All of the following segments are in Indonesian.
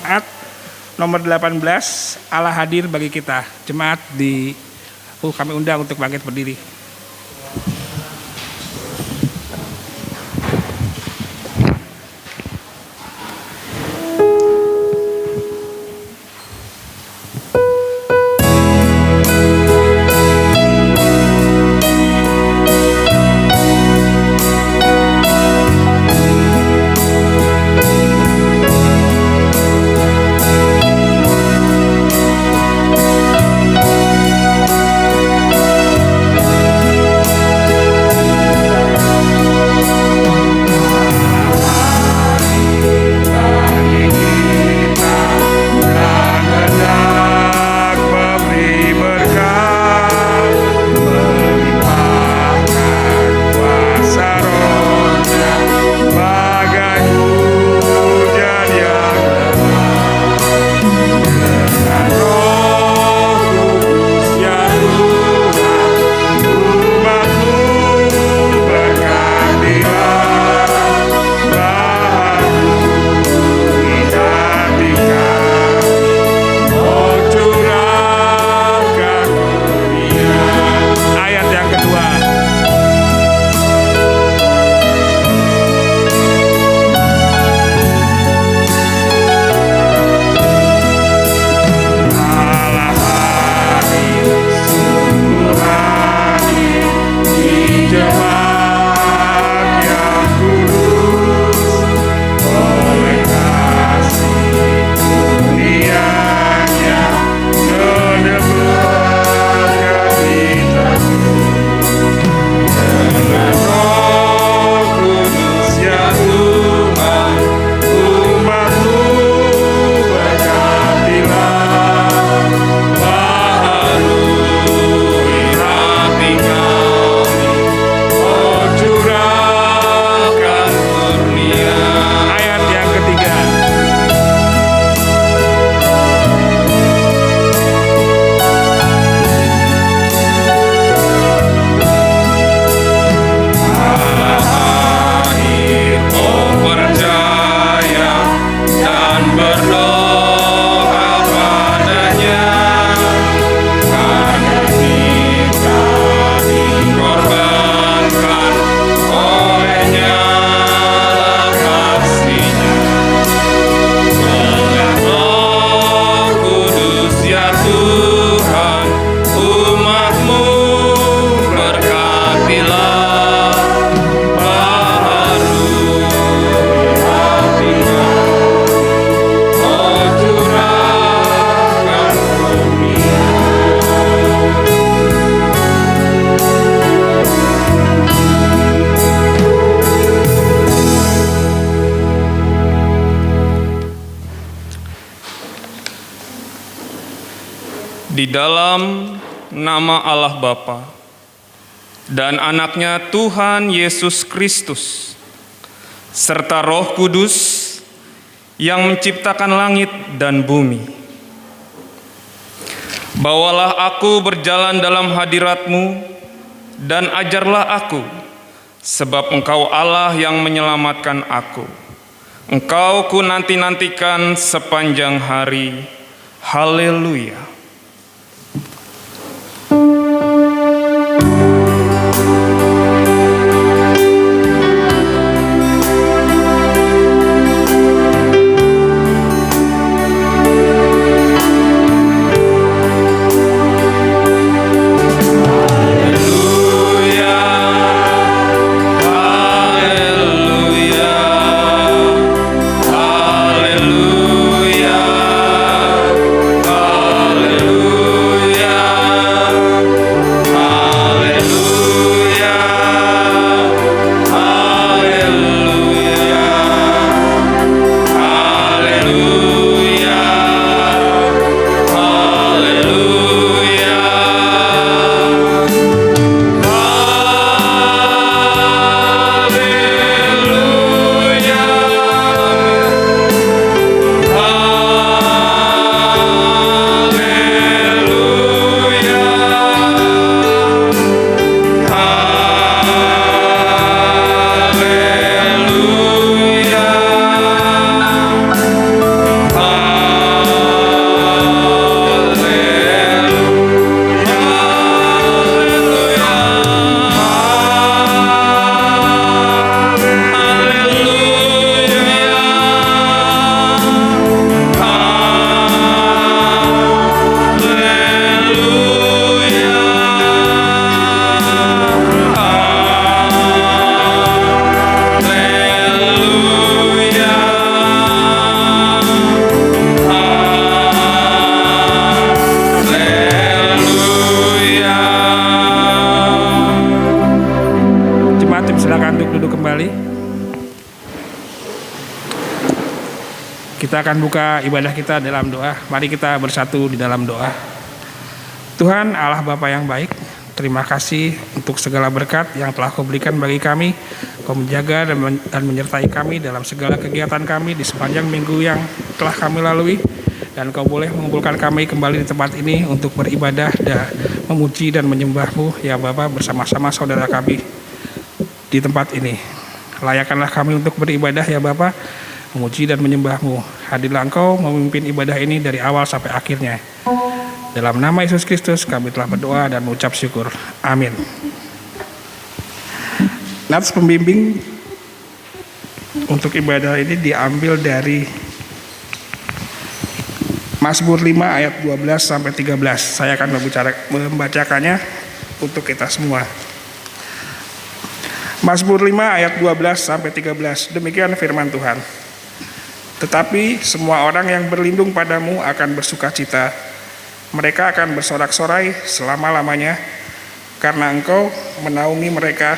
Jumat nomor 18, Allah hadir bagi kita. Jemaat kami undang untuk bangkit berdiri. Di dalam nama Allah Bapa dan Anaknya Tuhan Yesus Kristus, serta Roh Kudus yang menciptakan langit dan bumi. Bawalah aku berjalan dalam hadirat-Mu dan ajarlah aku, sebab Engkau Allah yang menyelamatkan aku. Engkau ku nanti-nantikan sepanjang hari. Haleluya. Hallelujah. Kita akan buka ibadah kita dalam doa. Mari kita bersatu di dalam doa. Tuhan Allah Bapa yang baik, terima kasih untuk segala berkat yang telah Kau berikan bagi kami. Kau menjaga dan menyertai kami dalam segala kegiatan kami di sepanjang minggu yang telah kami lalui. Dan Kau boleh mengumpulkan kami kembali di tempat ini untuk beribadah dan memuji dan menyembah-Mu ya Bapa bersama-sama saudara kami di tempat ini. Layakkanlah kami untuk beribadah ya Bapa, memuji dan menyembah-Mu. Hadirlah Engkau memimpin ibadah ini dari awal sampai akhirnya. Dalam nama Yesus Kristus kami telah berdoa dan mengucap syukur. Amin. Nats pembimbing untuk ibadah ini diambil dari Mazmur 5 ayat 12 sampai 13. Saya akan membacakannya untuk kita semua. Mazmur 5 ayat 12 sampai 13. Demikian firman Tuhan. Tetapi semua orang yang berlindung padamu akan bersukacita. Mereka akan bersorak-sorai selama-lamanya karena Engkau menaungi mereka,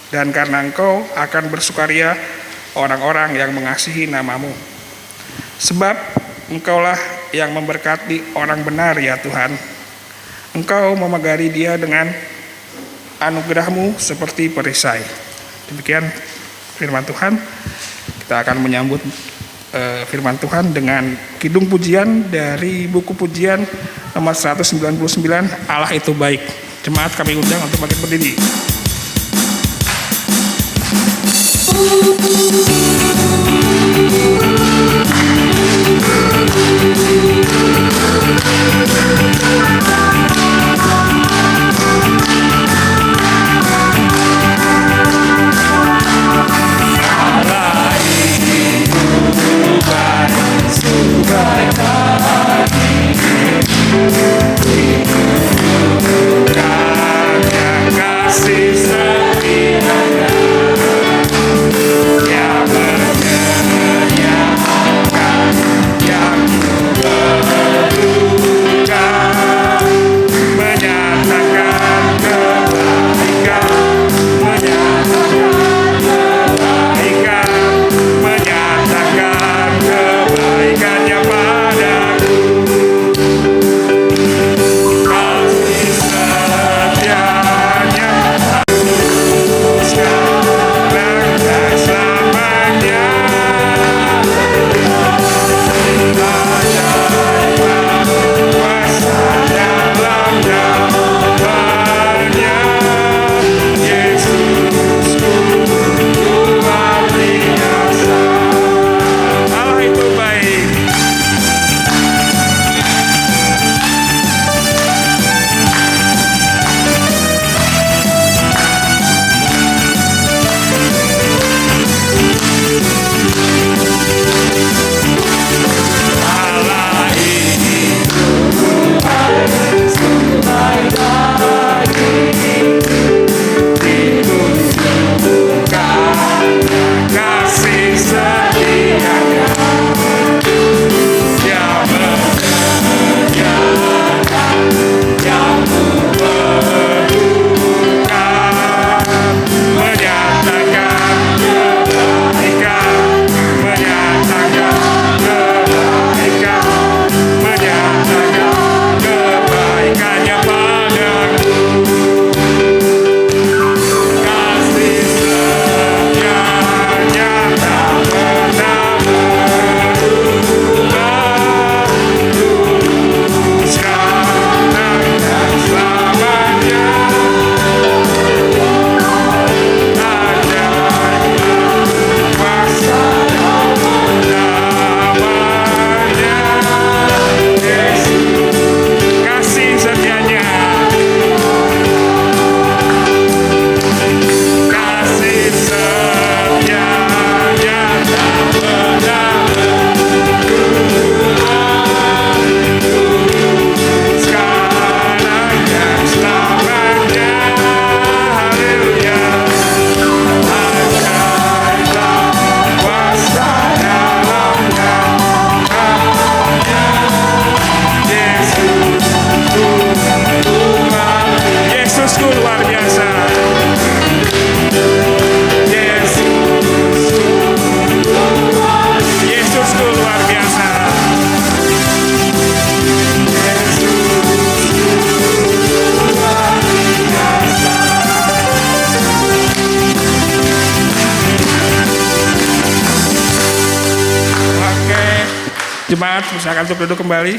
dan karena Engkau akan bersukaria orang-orang yang mengasihi nama-Mu. Sebab Engkaulah yang memberkati orang benar ya Tuhan. Engkau memegari dia dengan anugerah-Mu seperti perisai. Demikian firman Tuhan. Kita akan menyambut firman Tuhan dengan kidung pujian dari buku pujian nomor 199, Allah itu baik. Jemaat kami undang untuk bangkit berdiri. Kasih setianya yang menyediakan yang berduka Silakan untuk duduk kembali.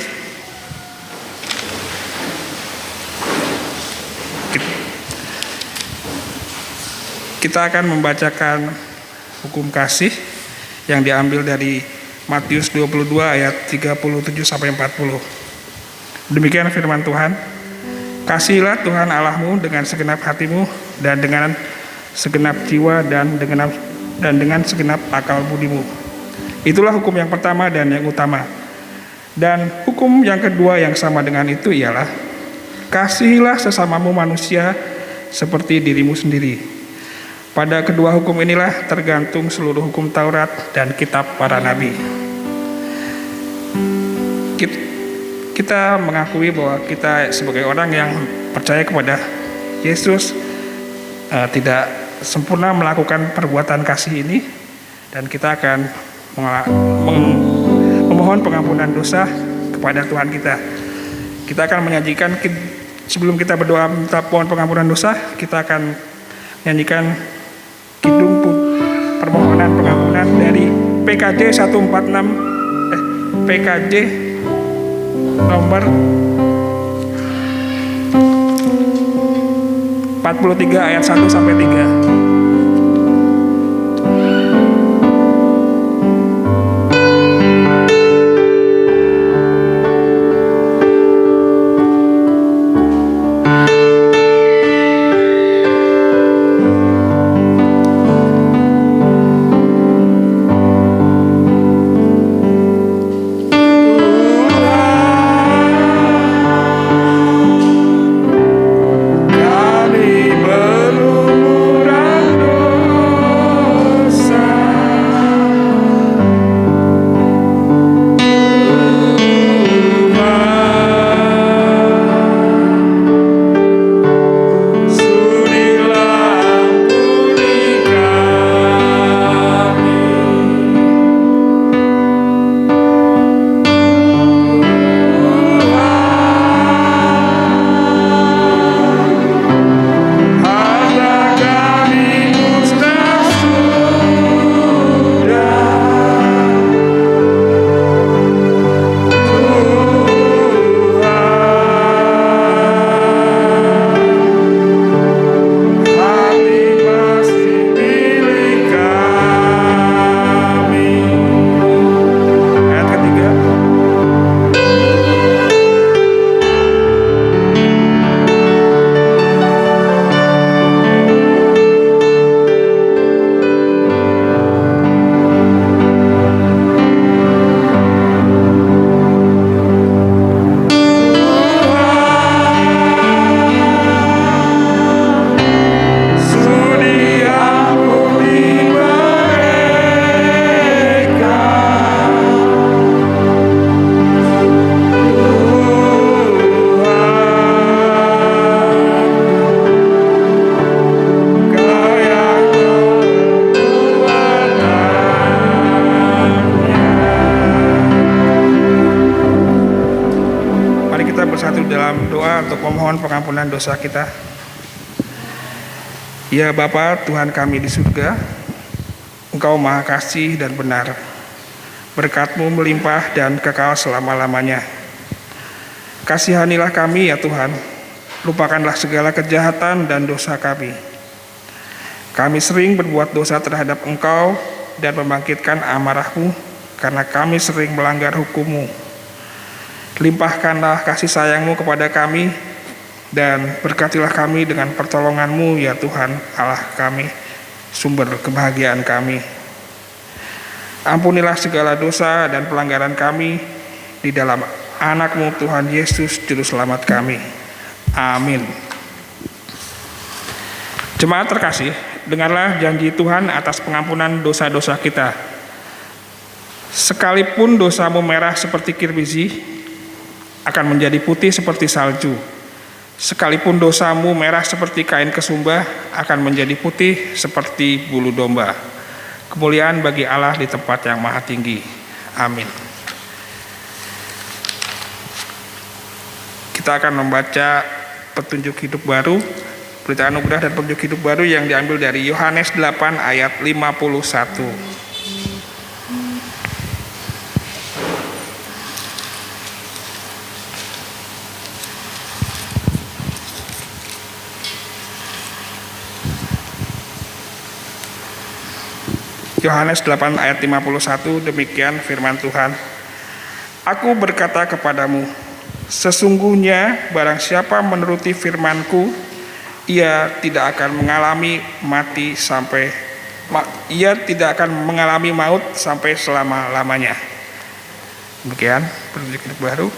Kita akan membacakan hukum kasih yang diambil dari Matius 22 ayat 37 sampai 40. Demikian firman Tuhan. Kasihilah Tuhan Allahmu dengan segenap hatimu dan dengan segenap jiwa dan dengan segenap akal budimu. Itulah hukum yang pertama dan yang utama. Dan hukum yang kedua yang sama dengan itu ialah kasihilah sesamamu manusia seperti dirimu sendiri. Pada kedua hukum inilah tergantung seluruh hukum Taurat dan kitab para nabi. Kita mengakui bahwa kita sebagai orang yang percaya kepada Yesus tidak sempurna melakukan perbuatan kasih ini, dan kita akan memohon pengampunan dosa kepada Tuhan kita. Kita akan menyajikan, sebelum kita berdoa minta mohon pengampunan dosa, kita akan menyanyikan kidung permohonan pengampunan dari PKJ 146 PKJ nomor 43 ayat 1 sampai 3. Pengampunan dosa kita. Ya Bapa Tuhan kami di surga, Engkau maha kasih dan benar, berkat-Mu melimpah dan kekal selama-lamanya. Kasihanilah kami ya Tuhan, lupakanlah segala kejahatan dan dosa kami. Kami sering berbuat dosa terhadap Engkau dan membangkitkan amarah-Mu karena kami sering melanggar hukum-Mu. Limpahkanlah kasih sayang-Mu kepada kami dan berkatilah kami dengan pertolongan-Mu ya Tuhan Allah kami, sumber kebahagiaan kami. Ampunilah segala dosa dan pelanggaran kami di dalam anak-Mu Tuhan Yesus Juru Selamat kami. Amin. Jemaat terkasih, dengarlah janji Tuhan atas pengampunan dosa-dosa kita. Sekalipun dosamu merah seperti kirmizi, akan menjadi putih seperti salju. Sekalipun dosamu merah seperti kain kesumba, akan menjadi putih seperti bulu domba. Kemuliaan bagi Allah di tempat yang maha tinggi. Amin. Kita akan membaca petunjuk hidup baru, berita anugerah dan petunjuk hidup baru yang diambil dari Yohanes 8 ayat 51. Yohanes 8 ayat 51, demikian firman Tuhan. Aku berkata kepadamu, sesungguhnya barang siapa menuruti firman-Ku, ia tidak akan mengalami maut sampai selama-lamanya. Demikian perjanjian hidup baru.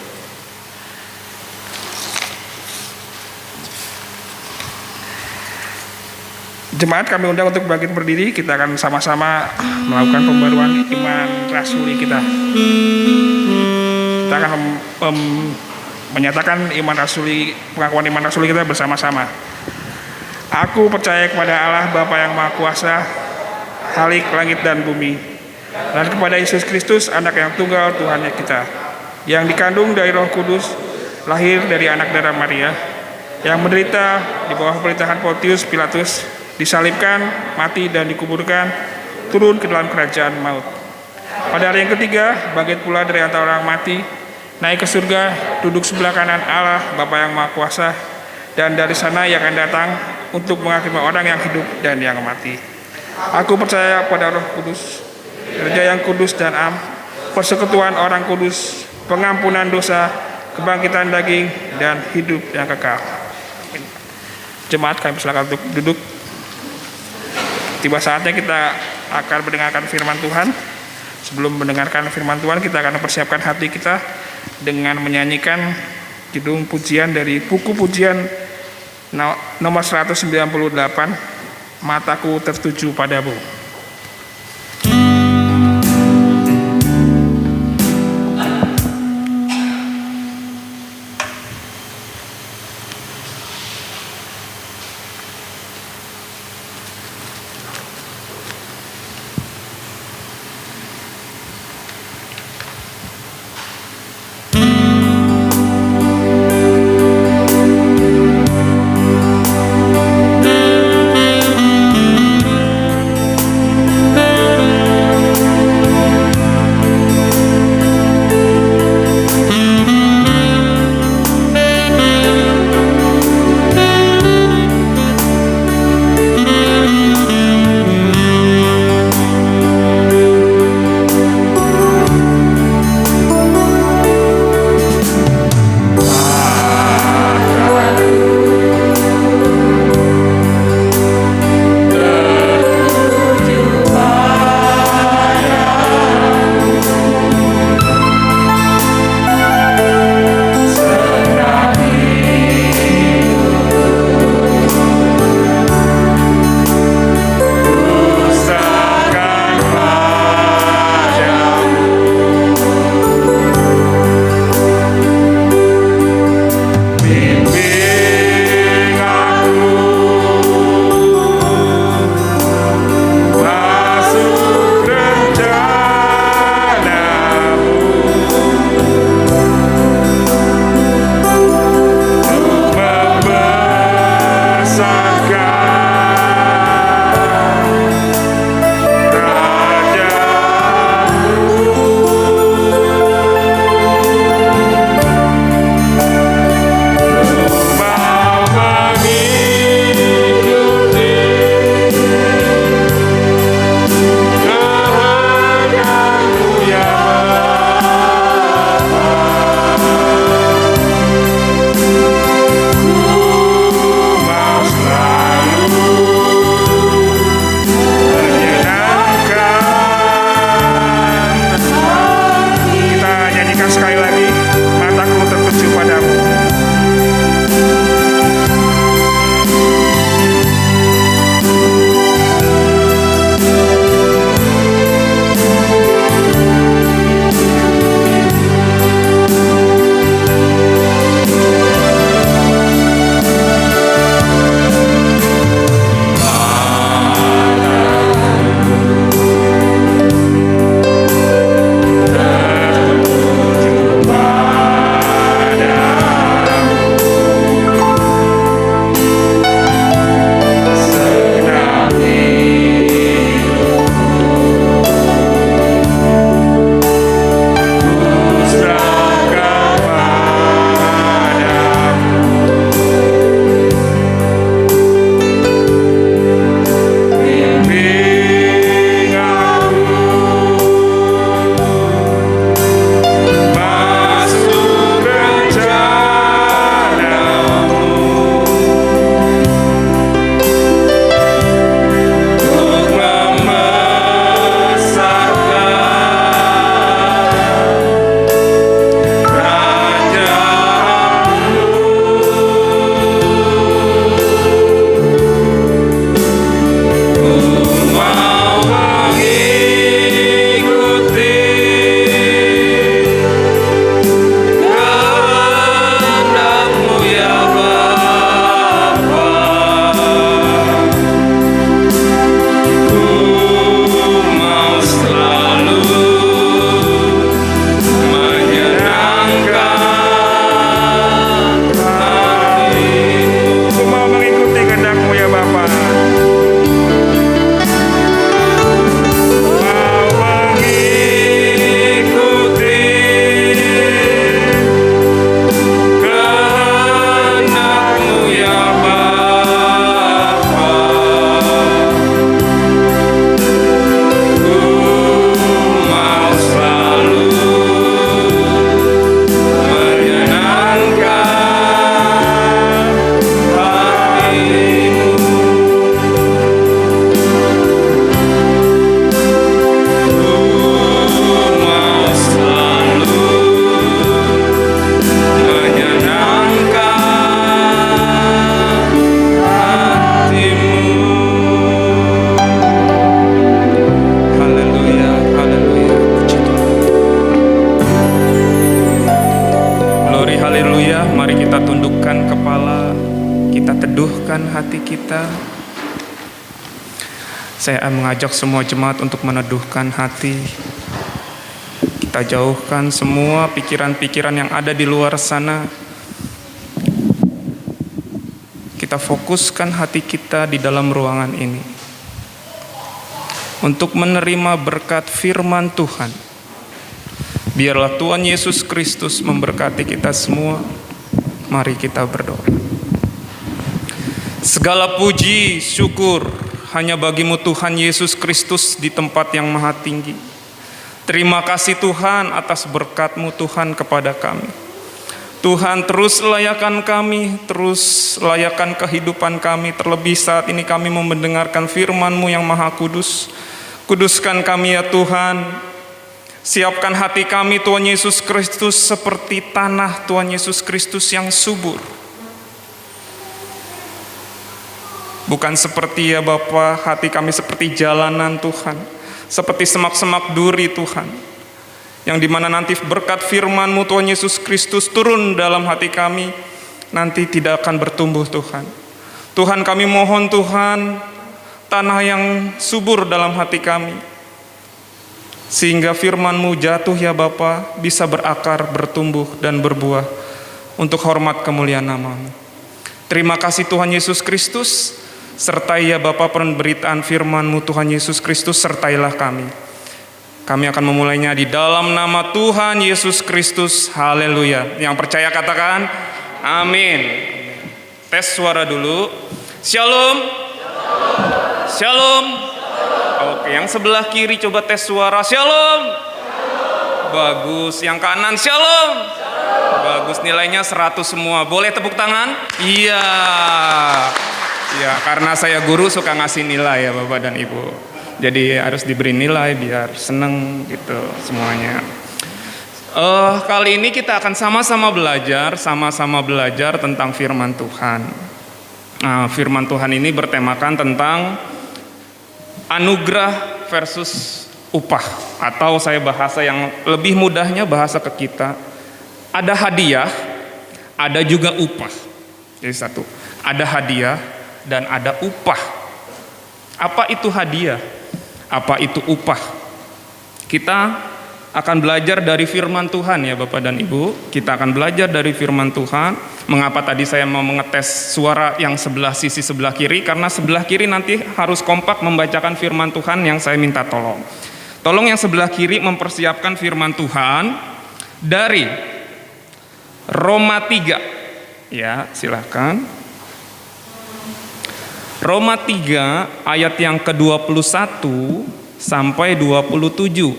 Jemaat, kami undang untuk bangkit berdiri. Kita akan sama-sama melakukan pembaruan iman rasuli kita. Kita akan menyatakan pengakuan iman rasuli kita bersama-sama. Aku percaya kepada Allah Bapa yang Maha Kuasa, Khalik langit dan bumi, dan kepada Yesus Kristus, anak yang tunggal Tuhannya kita, yang dikandung dari Roh Kudus, lahir dari anak darah Maria, yang menderita di bawah pemerintahan Pontius Pilatus, disalibkan, mati dan dikuburkan, turun ke dalam kerajaan maut. Pada hari yang ketiga, bangkit pula dari antara orang mati, naik ke surga, duduk sebelah kanan Allah Bapa yang Maha Kuasa, dan dari sana ia akan datang untuk menghakimi orang yang hidup dan yang mati. Aku percaya pada Roh Kudus, Gereja yang kudus dan am, persekutuan orang kudus, pengampunan dosa, kebangkitan daging, dan hidup yang kekal. Amin. Jemaat, kami silakan untuk duduk. Tiba saatnya kita akan mendengarkan firman Tuhan. Sebelum mendengarkan firman Tuhan, kita akan mempersiapkan hati kita dengan menyanyikan judul pujian dari buku pujian nomor 198, Mataku Tertuju Padamu. hati kita. Saya mengajak semua jemaat untuk meneduhkan hati. Kita jauhkan semua pikiran-pikiran yang ada di luar sana. Kita fokuskan hati kita di dalam ruangan ini untuk menerima berkat firman Tuhan. Biarlah Tuhan Yesus Kristus memberkati kita semua. Mari kita berdoa. Segala puji, syukur hanya bagimu Tuhan Yesus Kristus di tempat yang maha tinggi. Terima kasih Tuhan atas berkat-Mu Tuhan kepada kami. Tuhan, terus layakan kami, terus layakan kehidupan kami. Terlebih saat ini kami mau mendengarkan firman-Mu yang maha kudus. Kuduskan kami ya Tuhan. Siapkan hati kami Tuhan Yesus Kristus seperti tanah Tuhan Yesus Kristus yang subur. Bukan seperti ya Bapa, hati kami seperti jalanan Tuhan, seperti semak-semak duri Tuhan, yang dimana nanti berkat firman-Mu Tuhan Yesus Kristus turun dalam hati kami, nanti tidak akan bertumbuh Tuhan. Tuhan, kami mohon Tuhan, tanah yang subur dalam hati kami, sehingga firman-Mu jatuh ya Bapa, bisa berakar, bertumbuh dan berbuah untuk hormat kemuliaan nama-Mu. Terima kasih Tuhan Yesus Kristus. Sertai ya Bapa pemberitaan firman-Mu Tuhan Yesus Kristus, sertailah kami. Kami akan memulainya di dalam nama Tuhan Yesus Kristus. Haleluya. Yang percaya katakan amin. Tes suara dulu. Shalom. Shalom. Oke, yang sebelah kiri coba tes suara. Shalom. Bagus. Yang kanan shalom. Bagus, nilainya 100 semua. Boleh tepuk tangan? Iya. Ya, karena saya guru suka ngasih nilai ya Bapak dan Ibu. Jadi harus diberi nilai biar seneng gitu semuanya. Kali ini kita akan sama-sama belajar tentang firman Tuhan. Nah, firman Tuhan ini bertemakan tentang anugerah versus upah. Atau saya bahasa yang lebih mudahnya bahasa ke kita. Ada hadiah, ada juga upah. Jadi satu, ada hadiah dan ada upah. Apa itu hadiah? Apa itu upah? Kita akan belajar dari firman Tuhan ya Bapak dan Ibu. Kita akan belajar dari firman Tuhan. Mengapa tadi saya mau mengetes suara yang sisi sebelah kiri? Karena sebelah kiri nanti harus kompak membacakan firman Tuhan yang saya minta tolong. Tolong yang sebelah kiri mempersiapkan firman Tuhan dari Roma 3. Ya, silakan. Roma 3 ayat yang ke-21 sampai 27.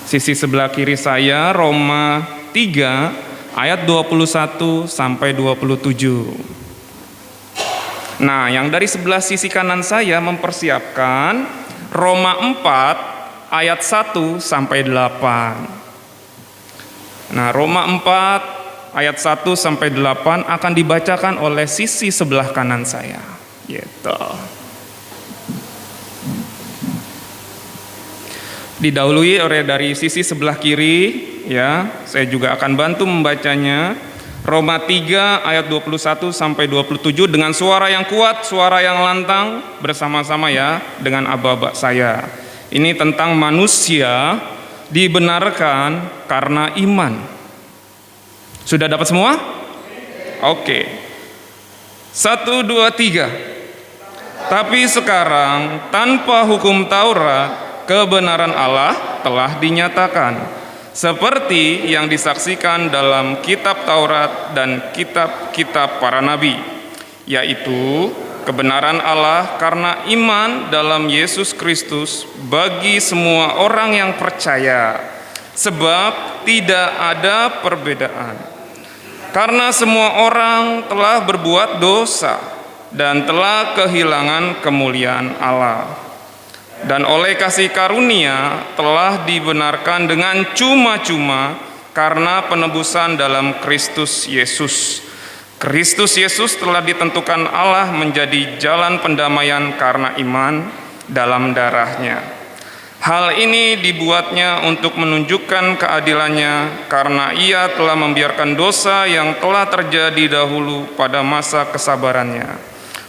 Sisi sebelah kiri saya Roma 3 ayat 21 sampai 27. Nah, yang dari sebelah sisi kanan saya mempersiapkan Roma 4 ayat 1 sampai 8. Nah, Roma 4 ayat 1 sampai 8 akan dibacakan oleh sisi sebelah kanan saya. Gitu. Didahului oleh dari sisi sebelah kiri, ya. Saya juga akan bantu membacanya. Roma 3 ayat 21 sampai 27 dengan suara yang kuat, suara yang lantang bersama-sama ya dengan aba-aba saya. Ini tentang manusia dibenarkan karena iman. Sudah dapat semua? Oke. 1, 2, 3. Tapi sekarang tanpa hukum Taurat, kebenaran Allah telah dinyatakan, seperti yang disaksikan dalam kitab Taurat dan kitab-kitab para nabi, yaitu kebenaran Allah karena iman dalam Yesus Kristus bagi semua orang yang percaya, sebab tidak ada perbedaan. Karena semua orang telah berbuat dosa dan telah kehilangan kemuliaan Allah, dan oleh kasih karunia telah dibenarkan dengan cuma-cuma karena penebusan dalam Kristus Yesus. Kristus Yesus telah ditentukan Allah menjadi jalan pendamaian karena iman dalam darahnya. Hal ini dibuatnya untuk menunjukkan keadilannya karena ia telah membiarkan dosa yang telah terjadi dahulu pada masa kesabarannya.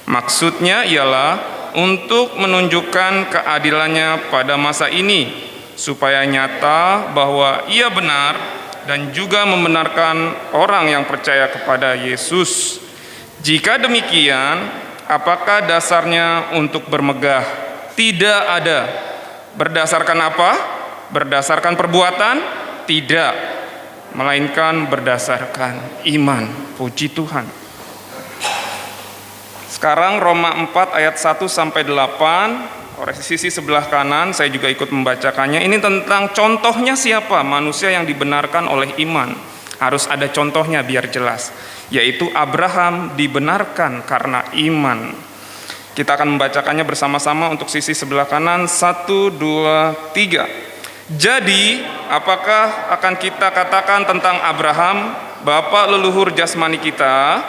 Maksudnya ialah untuk menunjukkan keadilannya pada masa ini, supaya nyata bahwa ia benar dan juga membenarkan orang yang percaya kepada Yesus. Jika demikian, apakah dasarnya untuk bermegah? Tidak ada. Berdasarkan apa? Berdasarkan perbuatan? Tidak, melainkan berdasarkan iman. Puji Tuhan. Sekarang Roma 4 ayat 1 sampai 8, oleh sisi sebelah kanan saya juga ikut membacakannya. Ini tentang contohnya siapa manusia yang dibenarkan oleh iman. Harus ada contohnya biar jelas, yaitu Abraham dibenarkan karena iman. Kita akan membacakannya bersama-sama untuk sisi sebelah kanan. 1, 2, 3. Jadi, apakah akan kita katakan tentang Abraham, bapa leluhur jasmani kita?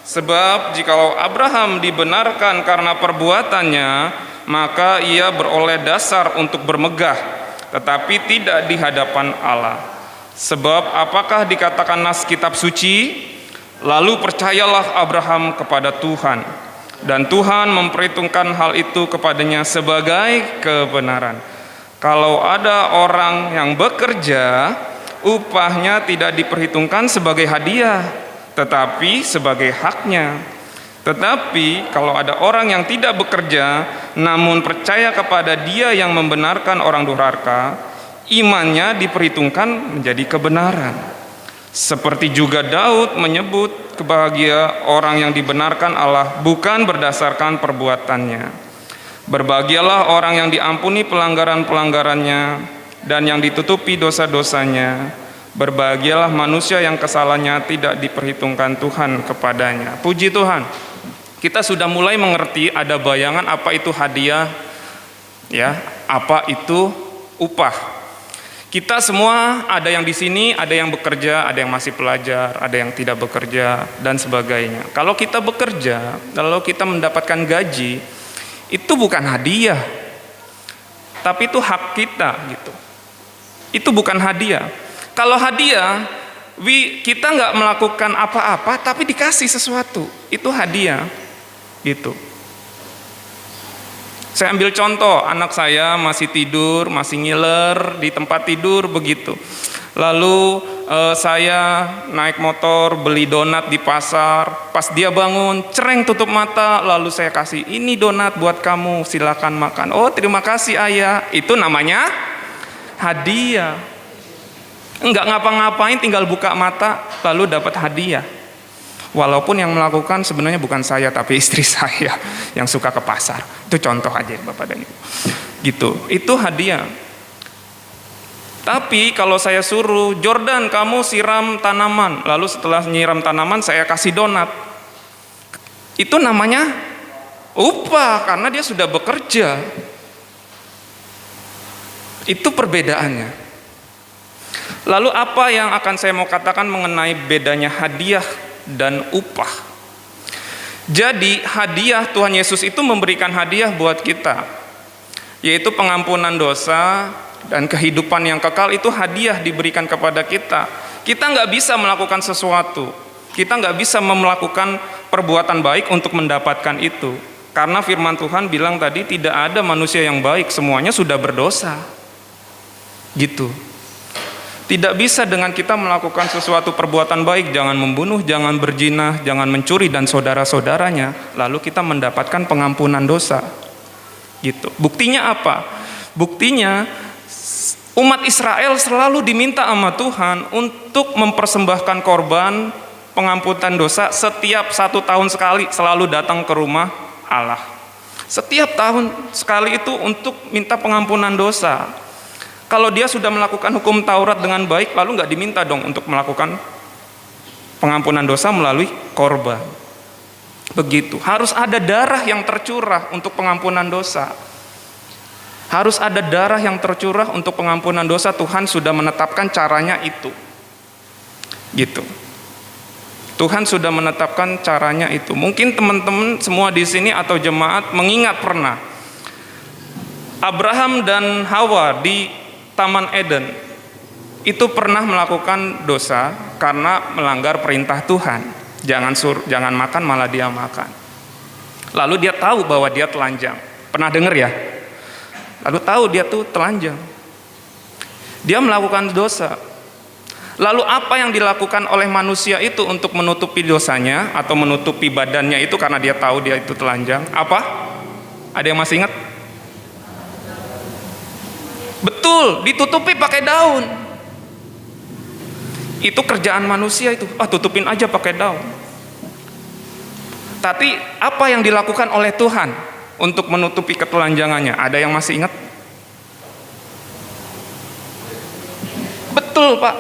Sebab jikalau Abraham dibenarkan karena perbuatannya, maka ia beroleh dasar untuk bermegah, tetapi tidak di hadapan Allah. Sebab apakah dikatakan nas kitab suci? Lalu percayalah Abraham kepada Tuhan, dan Tuhan memperhitungkan hal itu kepadanya sebagai kebenaran. Kalau ada orang yang bekerja, upahnya tidak diperhitungkan sebagai hadiah, tetapi sebagai haknya. Tetapi kalau ada orang yang tidak bekerja, namun percaya kepada Dia yang membenarkan orang durhaka, imannya diperhitungkan menjadi kebenaran. Seperti juga Daud menyebut kebahagia orang yang dibenarkan Allah bukan berdasarkan perbuatannya. Berbahagialah orang yang diampuni pelanggaran-pelanggarannya dan yang ditutupi dosa-dosanya. Berbahagialah manusia yang kesalahannya tidak diperhitungkan Tuhan kepadanya. Puji Tuhan. Kita sudah mulai mengerti, ada bayangan apa itu hadiah, ya, apa itu upah. Kita semua ada yang di sini, ada yang bekerja, ada yang masih pelajar, ada yang tidak bekerja, dan sebagainya. Kalau kita bekerja, kalau kita mendapatkan gaji, itu bukan hadiah, tapi itu hak kita, gitu. Itu bukan hadiah. Kalau hadiah, kita nggak melakukan apa-apa, tapi dikasih sesuatu, itu hadiah, gitu. Saya ambil contoh, anak saya masih tidur, masih ngiler di tempat tidur begitu. Lalu saya naik motor beli donat di pasar. Pas dia bangun, cereng tutup mata, lalu saya kasih, ini donat buat kamu, silakan makan. Oh, terima kasih ayah. Itu namanya hadiah. Enggak ngapa-ngapain, tinggal buka mata lalu dapat hadiah. Walaupun yang melakukan sebenarnya bukan saya, tapi istri saya yang suka ke pasar. Itu contoh aja Bapak dan Ibu. Gitu, itu hadiah. Tapi kalau saya suruh, Jordan kamu siram tanaman, lalu setelah nyiram tanaman saya kasih donat, itu namanya upah karena dia sudah bekerja. Itu perbedaannya. Lalu apa yang akan saya mau katakan mengenai bedanya hadiah dan upah? Jadi hadiah, Tuhan Yesus itu memberikan hadiah buat kita, yaitu pengampunan dosa dan kehidupan yang kekal. Itu hadiah diberikan kepada kita. Kita nggak bisa melakukan sesuatu, kita nggak bisa melakukan perbuatan baik untuk mendapatkan itu, karena firman Tuhan bilang tadi tidak ada manusia yang baik, semuanya sudah berdosa, gitu. Tidak bisa dengan kita melakukan sesuatu perbuatan baik, jangan membunuh, jangan berzina, jangan mencuri dan saudara-saudaranya, lalu kita mendapatkan pengampunan dosa. Gitu. Buktinya apa? Buktinya umat Israel selalu diminta sama Tuhan untuk mempersembahkan korban pengampunan dosa setiap 1 tahun sekali, selalu datang ke rumah Allah. Setiap tahun sekali itu untuk minta pengampunan dosa. Kalau dia sudah melakukan hukum Taurat dengan baik, lalu nggak diminta dong untuk melakukan pengampunan dosa melalui korban. Begitu. Harus ada darah yang tercurah untuk pengampunan dosa. Harus ada darah yang tercurah untuk pengampunan dosa. Tuhan sudah menetapkan caranya itu. Gitu. Tuhan sudah menetapkan caranya itu. Mungkin teman-teman semua di sini atau jemaat mengingat pernah Abraham dan Hawa di Taman Eden itu pernah melakukan dosa karena melanggar perintah Tuhan. Jangan makan, malah dia makan. Lalu dia tahu bahwa dia telanjang. Pernah dengar ya? Lalu tahu dia tuh telanjang. Dia melakukan dosa. Lalu apa yang dilakukan oleh manusia itu untuk menutupi dosanya atau menutupi badannya itu karena dia tahu dia itu telanjang? Apa? Ada yang masih ingat? Betul, ditutupi pakai daun. Itu kerjaan manusia itu. Tutupin aja pakai daun. Tapi apa yang dilakukan oleh Tuhan untuk menutupi ketelanjangannya? Ada yang masih ingat? Betul, Pak.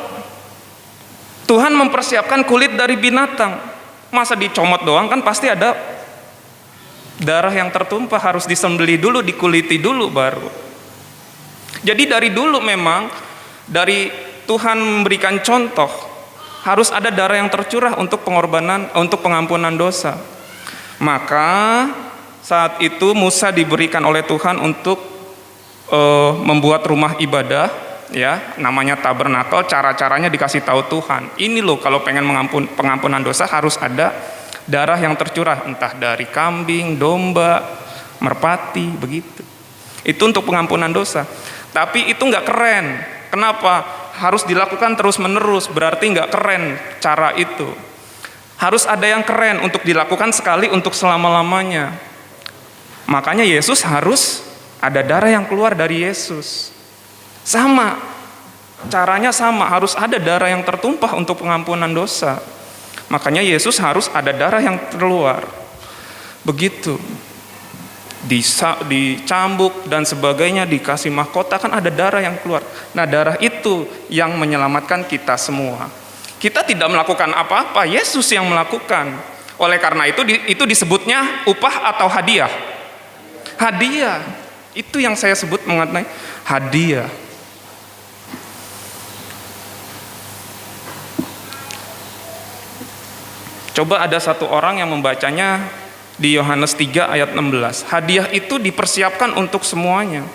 Tuhan mempersiapkan kulit dari binatang. Masa dicomot doang, kan pasti ada darah yang tertumpah, harus disembelih dulu, dikuliti dulu baru. Jadi dari dulu memang dari Tuhan memberikan contoh, harus ada darah yang tercurah untuk pengorbanan, untuk pengampunan dosa. Maka saat itu Musa diberikan oleh Tuhan untuk membuat rumah ibadah, ya, namanya tabernakel. Cara-caranya dikasih tahu Tuhan. Ini loh, kalau pengen pengampunan dosa harus ada darah yang tercurah, entah dari kambing, domba, merpati, begitu. Itu untuk pengampunan dosa. Tapi itu nggak keren. Kenapa? Harus dilakukan terus-menerus, berarti nggak keren cara itu. Harus ada yang keren untuk dilakukan sekali untuk selama-lamanya. Makanya Yesus harus ada darah yang keluar dari Yesus. Sama, caranya sama, harus ada darah yang tertumpah untuk pengampunan dosa. Makanya Yesus harus ada darah yang keluar. Begitu. Dicambuk dan sebagainya, dikasih mahkota, kan ada darah yang keluar. Nah, darah itu yang menyelamatkan kita semua. Kita tidak melakukan apa-apa, Yesus yang melakukan. Oleh karena itu disebutnya upah atau hadiah. Hadiah. Itu yang saya sebut mengenai hadiah. Coba ada satu orang yang membacanya di Yohanes 3 ayat 16. Hadiah itu dipersiapkan untuk semuanya.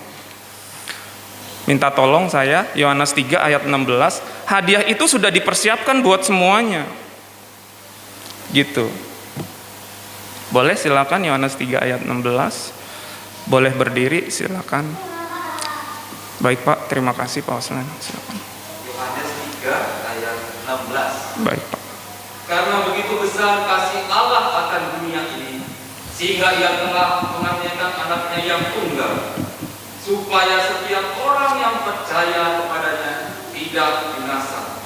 Minta tolong saya, Yohanes 3 ayat 16. Hadiah itu sudah dipersiapkan buat semuanya. Gitu. Boleh silakan Yohanes 3 ayat 16. Boleh berdiri silakan. Baik Pak, terima kasih Pak Osman. Silakan. Yohanes 3 ayat 16. Baik Pak. Karena begitu besar kasih Allah akan dunia ini, sehingga Ia telah mengaruniakan anaknya yang tunggal, supaya setiap orang yang percaya kepadanya tidak binasa,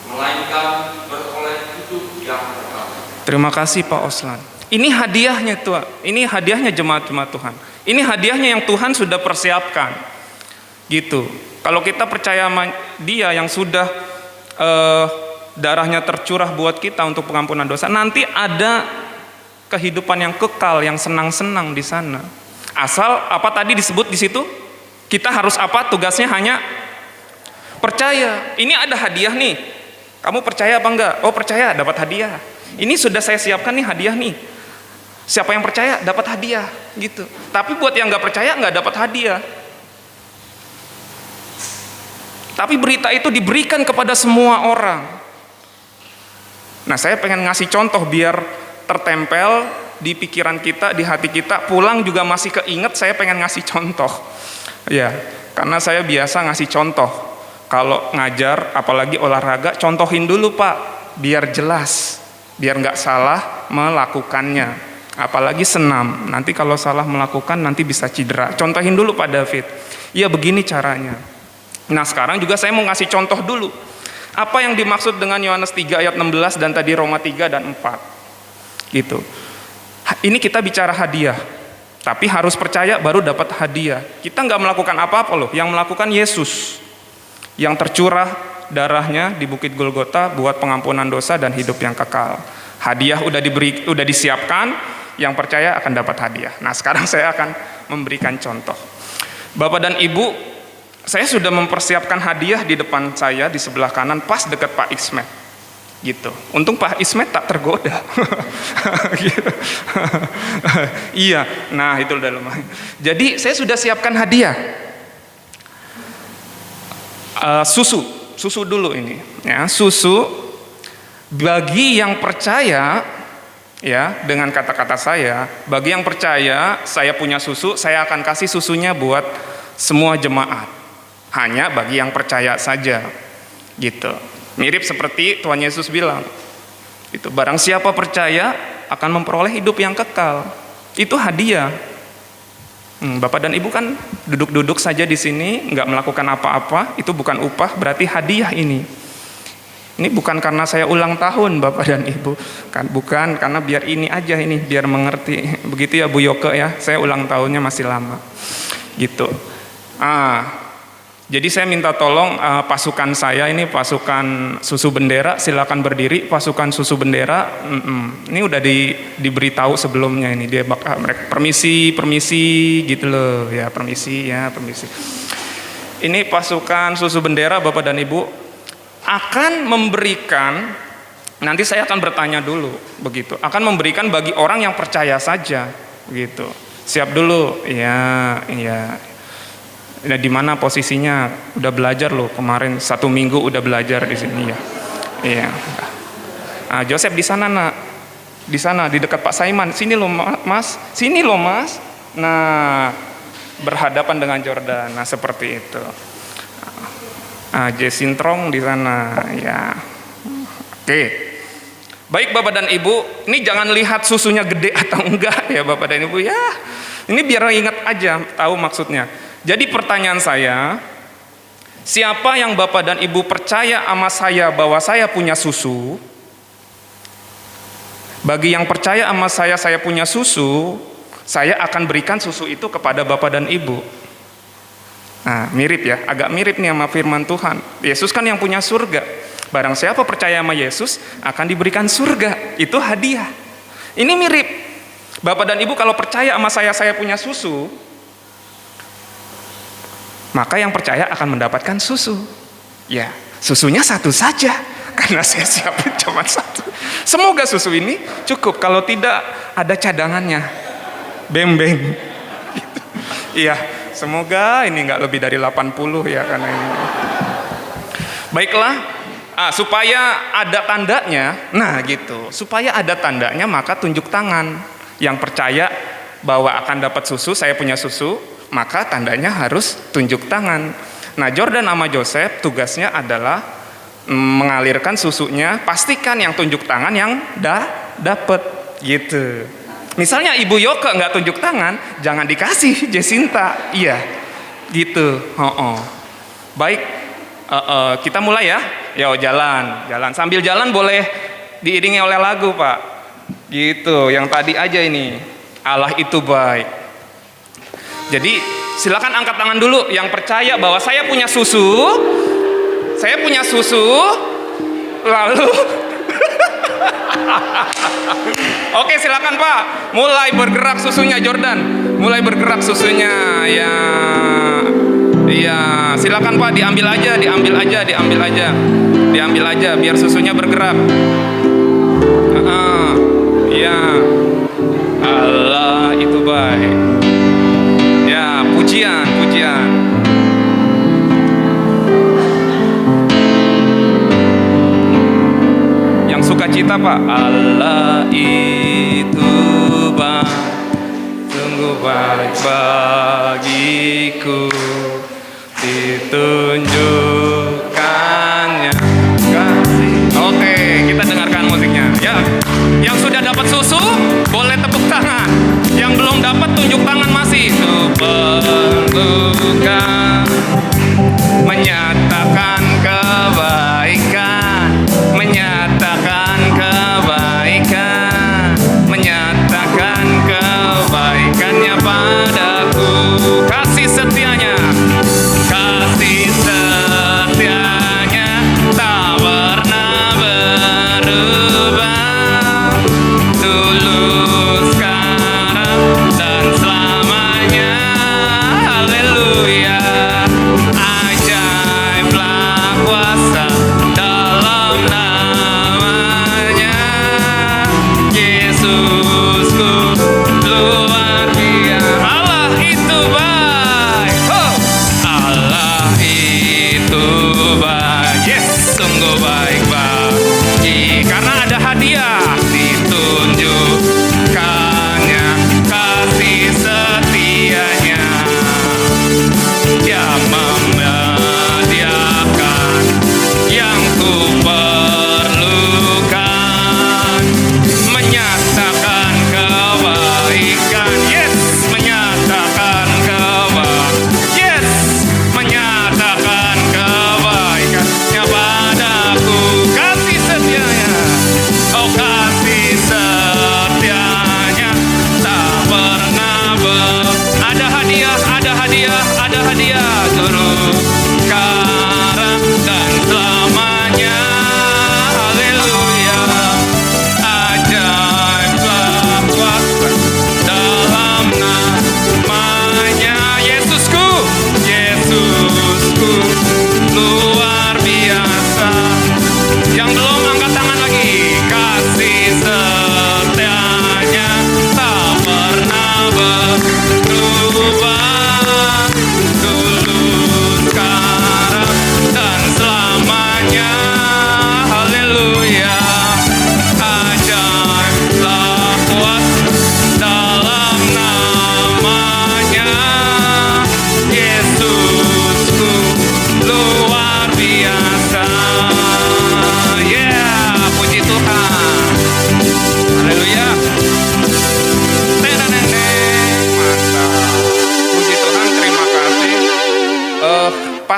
melainkan beroleh hidup yang kekal. Terima kasih Pak Oslan. Ini hadiahnya Tuhan. Ini hadiahnya jemaat-jemaat Tuhan. Ini hadiahnya yang Tuhan sudah persiapkan. Gitu. Kalau kita percaya sama Dia yang sudah darahnya tercurah buat kita untuk pengampunan dosa, nanti ada kehidupan yang kekal, yang senang-senang di sana. Asal apa tadi disebut di situ? Kita harus apa? Tugasnya hanya percaya. Ini ada hadiah nih. Kamu percaya apa enggak? Oh percaya, dapat hadiah. Ini sudah saya siapkan nih hadiah nih. Siapa yang percaya dapat hadiah, gitu. Tapi buat yang nggak percaya nggak dapat hadiah. Tapi berita itu diberikan kepada semua orang. Nah, saya pengen ngasih contoh biar tertempel di pikiran kita, di hati kita, pulang juga masih keinget. Saya pengen ngasih contoh. Ya, karena saya biasa ngasih contoh. Kalau ngajar, apalagi olahraga, contohin dulu Pak, biar jelas, biar nggak salah melakukannya. Apalagi senam, nanti kalau salah melakukan nanti bisa cedera. Contohin dulu Pak David. Ya begini caranya. Nah sekarang juga saya mau ngasih contoh dulu. Apa yang dimaksud dengan Yohanes 3 ayat 16 dan tadi Roma 3 dan 4. Gitu. Ini kita bicara hadiah. Tapi harus percaya baru dapat hadiah. Kita nggak melakukan apa-apa loh. Yang melakukan Yesus. Yang tercurah darahnya di Bukit Golgota buat pengampunan dosa dan hidup yang kekal. Hadiah udah disiapkan. Yang percaya akan dapat hadiah. Nah sekarang saya akan memberikan contoh. Bapak dan Ibu, saya sudah mempersiapkan hadiah di depan saya, di sebelah kanan, pas dekat Pak Ismet. gitu. Untung Pak Ismet tak tergoda. Gitu. Iya, nah itu udah lumayan. Jadi saya sudah siapkan hadiah. Susu dulu ini, ya, susu bagi yang percaya, ya, dengan kata-kata saya, bagi yang percaya, saya punya susu, saya akan kasih susunya buat semua jemaat. Hanya bagi yang percaya saja, gitu. Mirip seperti Tuhan Yesus bilang, itu barang siapa percaya akan memperoleh hidup yang kekal. Itu hadiah. Bapak dan Ibu kan duduk-duduk saja di sini, nggak melakukan apa-apa, itu bukan upah, berarti hadiah ini. Ini bukan karena saya ulang tahun Bapak dan Ibu, kan bukan, karena biar ini aja ini, biar mengerti. Begitu ya Bu Yoke ya, saya ulang tahunnya masih lama. Gitu. Jadi saya minta tolong pasukan saya ini, pasukan susu bendera, silakan berdiri, pasukan susu bendera. Ini udah diberitahu sebelumnya ini, dia bakal mereka permisi gitu loh, ya permisi. Ini pasukan susu bendera Bapak dan Ibu akan memberikan, nanti saya akan bertanya dulu, begitu. Akan memberikan bagi orang yang percaya saja, begitu. Siap dulu, iya. Nah, di mana posisinya? Udah belajar loh kemarin 1 minggu udah belajar di sini ya. Iya. Joseph di sana nak, di sana di dekat Pak Saiman. Sini loh Mas, sini loh Mas. Nah, berhadapan dengan Jordan. Nah seperti itu. Jesintrong di sana. Ya. Oke. Baik Bapak dan Ibu, ini jangan lihat susunya gede atau enggak ya Bapak dan Ibu ya. Ini biar ingat aja, tahu maksudnya. Jadi pertanyaan saya, siapa yang Bapak dan Ibu percaya sama saya bahwa saya punya susu? Bagi yang percaya sama saya punya susu, saya akan berikan susu itu kepada Bapak dan Ibu. Nah, mirip ya, agak mirip nih sama firman Tuhan. Yesus kan yang punya surga. Barang siapa percaya sama Yesus, akan diberikan surga. Itu hadiah. Ini mirip. Bapak dan Ibu kalau percaya sama saya punya susu, maka yang percaya akan mendapatkan susu. Ya, susunya satu saja, karena saya siapin cuma satu. Semoga susu ini cukup, kalau tidak ada cadangannya. Beng-beng. Gitu. Iya, semoga ini nggak lebih dari 80 ya, karena ini. Baiklah, supaya ada tandanya, nah gitu. Supaya ada tandanya, maka tunjuk tangan. Yang percaya bahwa akan dapat susu, saya punya susu, maka tandanya harus tunjuk tangan. Nah, Jordan sama Joseph tugasnya adalah mengalirkan susunya, pastikan yang tunjuk tangan yang dapat gitu. Misalnya Ibu Yoke nggak tunjuk tangan, jangan dikasih Jesinta, iya, gitu. Baik, kita mulai ya. Yo jalan. Sambil jalan boleh diiringi oleh lagu Pak. Gitu, yang tadi aja ini. Allah itu baik. Jadi silakan angkat tangan dulu yang percaya bahwa saya punya susu. Lalu Oke, silakan Pak. Mulai bergerak susunya Jordan. Mulai bergerak susunya. Ya. Iya, silakan Pak, diambil aja biar susunya bergerak. Iya. Allah itu baik. Ya, pujian. Yang sukacita Pak. Allah itu baik, sungguh baik bagiku, ditunjukkannya kasih. Oke, kita dengarkan musiknya. Ya, yang sudah dapat susu boleh tepuk tangan. Yang belum dapat tunjuk tangan masih. Perlukan menyatakan kebaikan, menyatakan kebaikannya padaku, kasih setianya tak pernah berubah, tulus sekarang dan selamanya. Haleluya.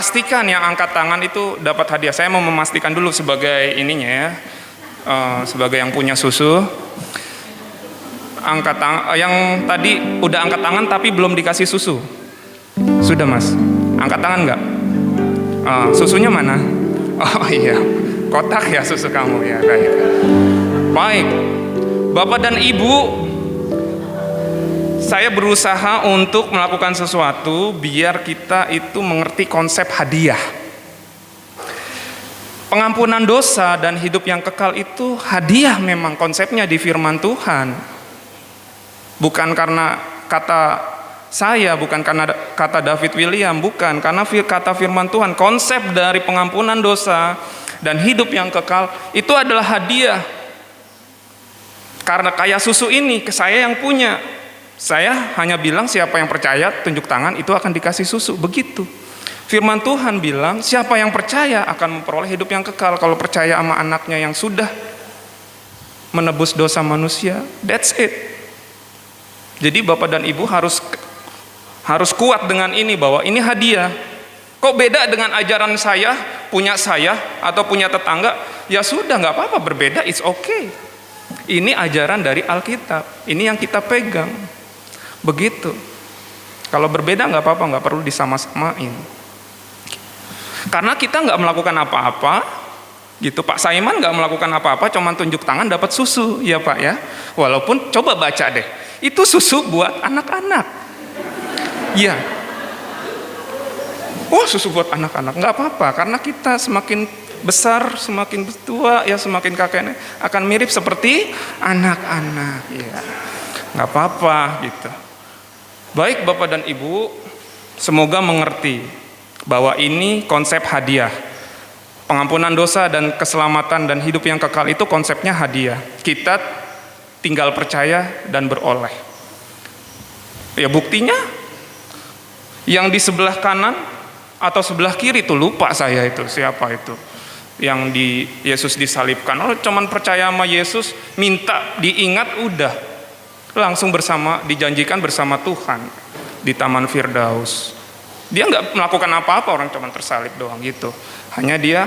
pastikan yang angkat tangan itu dapat hadiah. Saya mau memastikan dulu sebagai ininya ya, sebagai yang punya susu. Angkat tangan, yang tadi udah angkat tangan tapi belum dikasih susu. Sudah mas, angkat tangan nggak? Susunya mana? Oh iya, kotak ya susu kamu ya. Baik, Bapak dan Ibu, saya berusaha untuk melakukan sesuatu biar kita itu mengerti konsep hadiah. Pengampunan dosa dan hidup yang kekal itu hadiah memang konsepnya di firman Tuhan. Bukan karena kata saya, bukan karena kata David William, bukan karena kata firman Tuhan. Konsep dari pengampunan dosa dan hidup yang kekal itu adalah hadiah. Karena kayak susu ini ke saya yang punya. Saya hanya bilang siapa yang percaya tunjuk tangan itu akan dikasih susu, begitu. Firman Tuhan bilang siapa yang percaya akan memperoleh hidup yang kekal. Kalau percaya sama anaknya yang sudah menebus dosa manusia, that's it. Jadi Bapak dan Ibu harus kuat dengan ini, bahwa ini hadiah. Kok beda dengan ajaran saya, atau punya tetangga? Ya sudah, nggak apa-apa, berbeda, it's okay. Ini ajaran dari Alkitab, ini yang kita pegang. Begitu. Kalau berbeda nggak apa-apa, nggak perlu disama-samain. Karena kita nggak melakukan apa-apa, gitu. Pak Saiman nggak melakukan apa-apa, cuma tunjuk tangan dapat susu, ya Pak ya. Walaupun coba baca deh, itu susu buat anak-anak. Iya. Oh susu buat anak-anak, nggak apa-apa. Karena kita semakin besar, semakin tua, ya semakin kakeknya akan mirip seperti anak-anak. Ya, nggak apa-apa gitu. Baik Bapak dan Ibu, semoga mengerti bahwa ini konsep hadiah. Pengampunan dosa dan keselamatan dan hidup yang kekal itu konsepnya hadiah. Kita tinggal percaya dan beroleh. Ya buktinya, yang di sebelah kanan atau sebelah kiri itu lupa saya itu siapa itu. Yang di Yesus disalibkan. Oh cuman percaya sama Yesus, minta diingat udah. Langsung dijanjikan bersama Tuhan di Taman Firdaus. Dia nggak melakukan apa-apa, orang cuma tersalib doang gitu. Hanya dia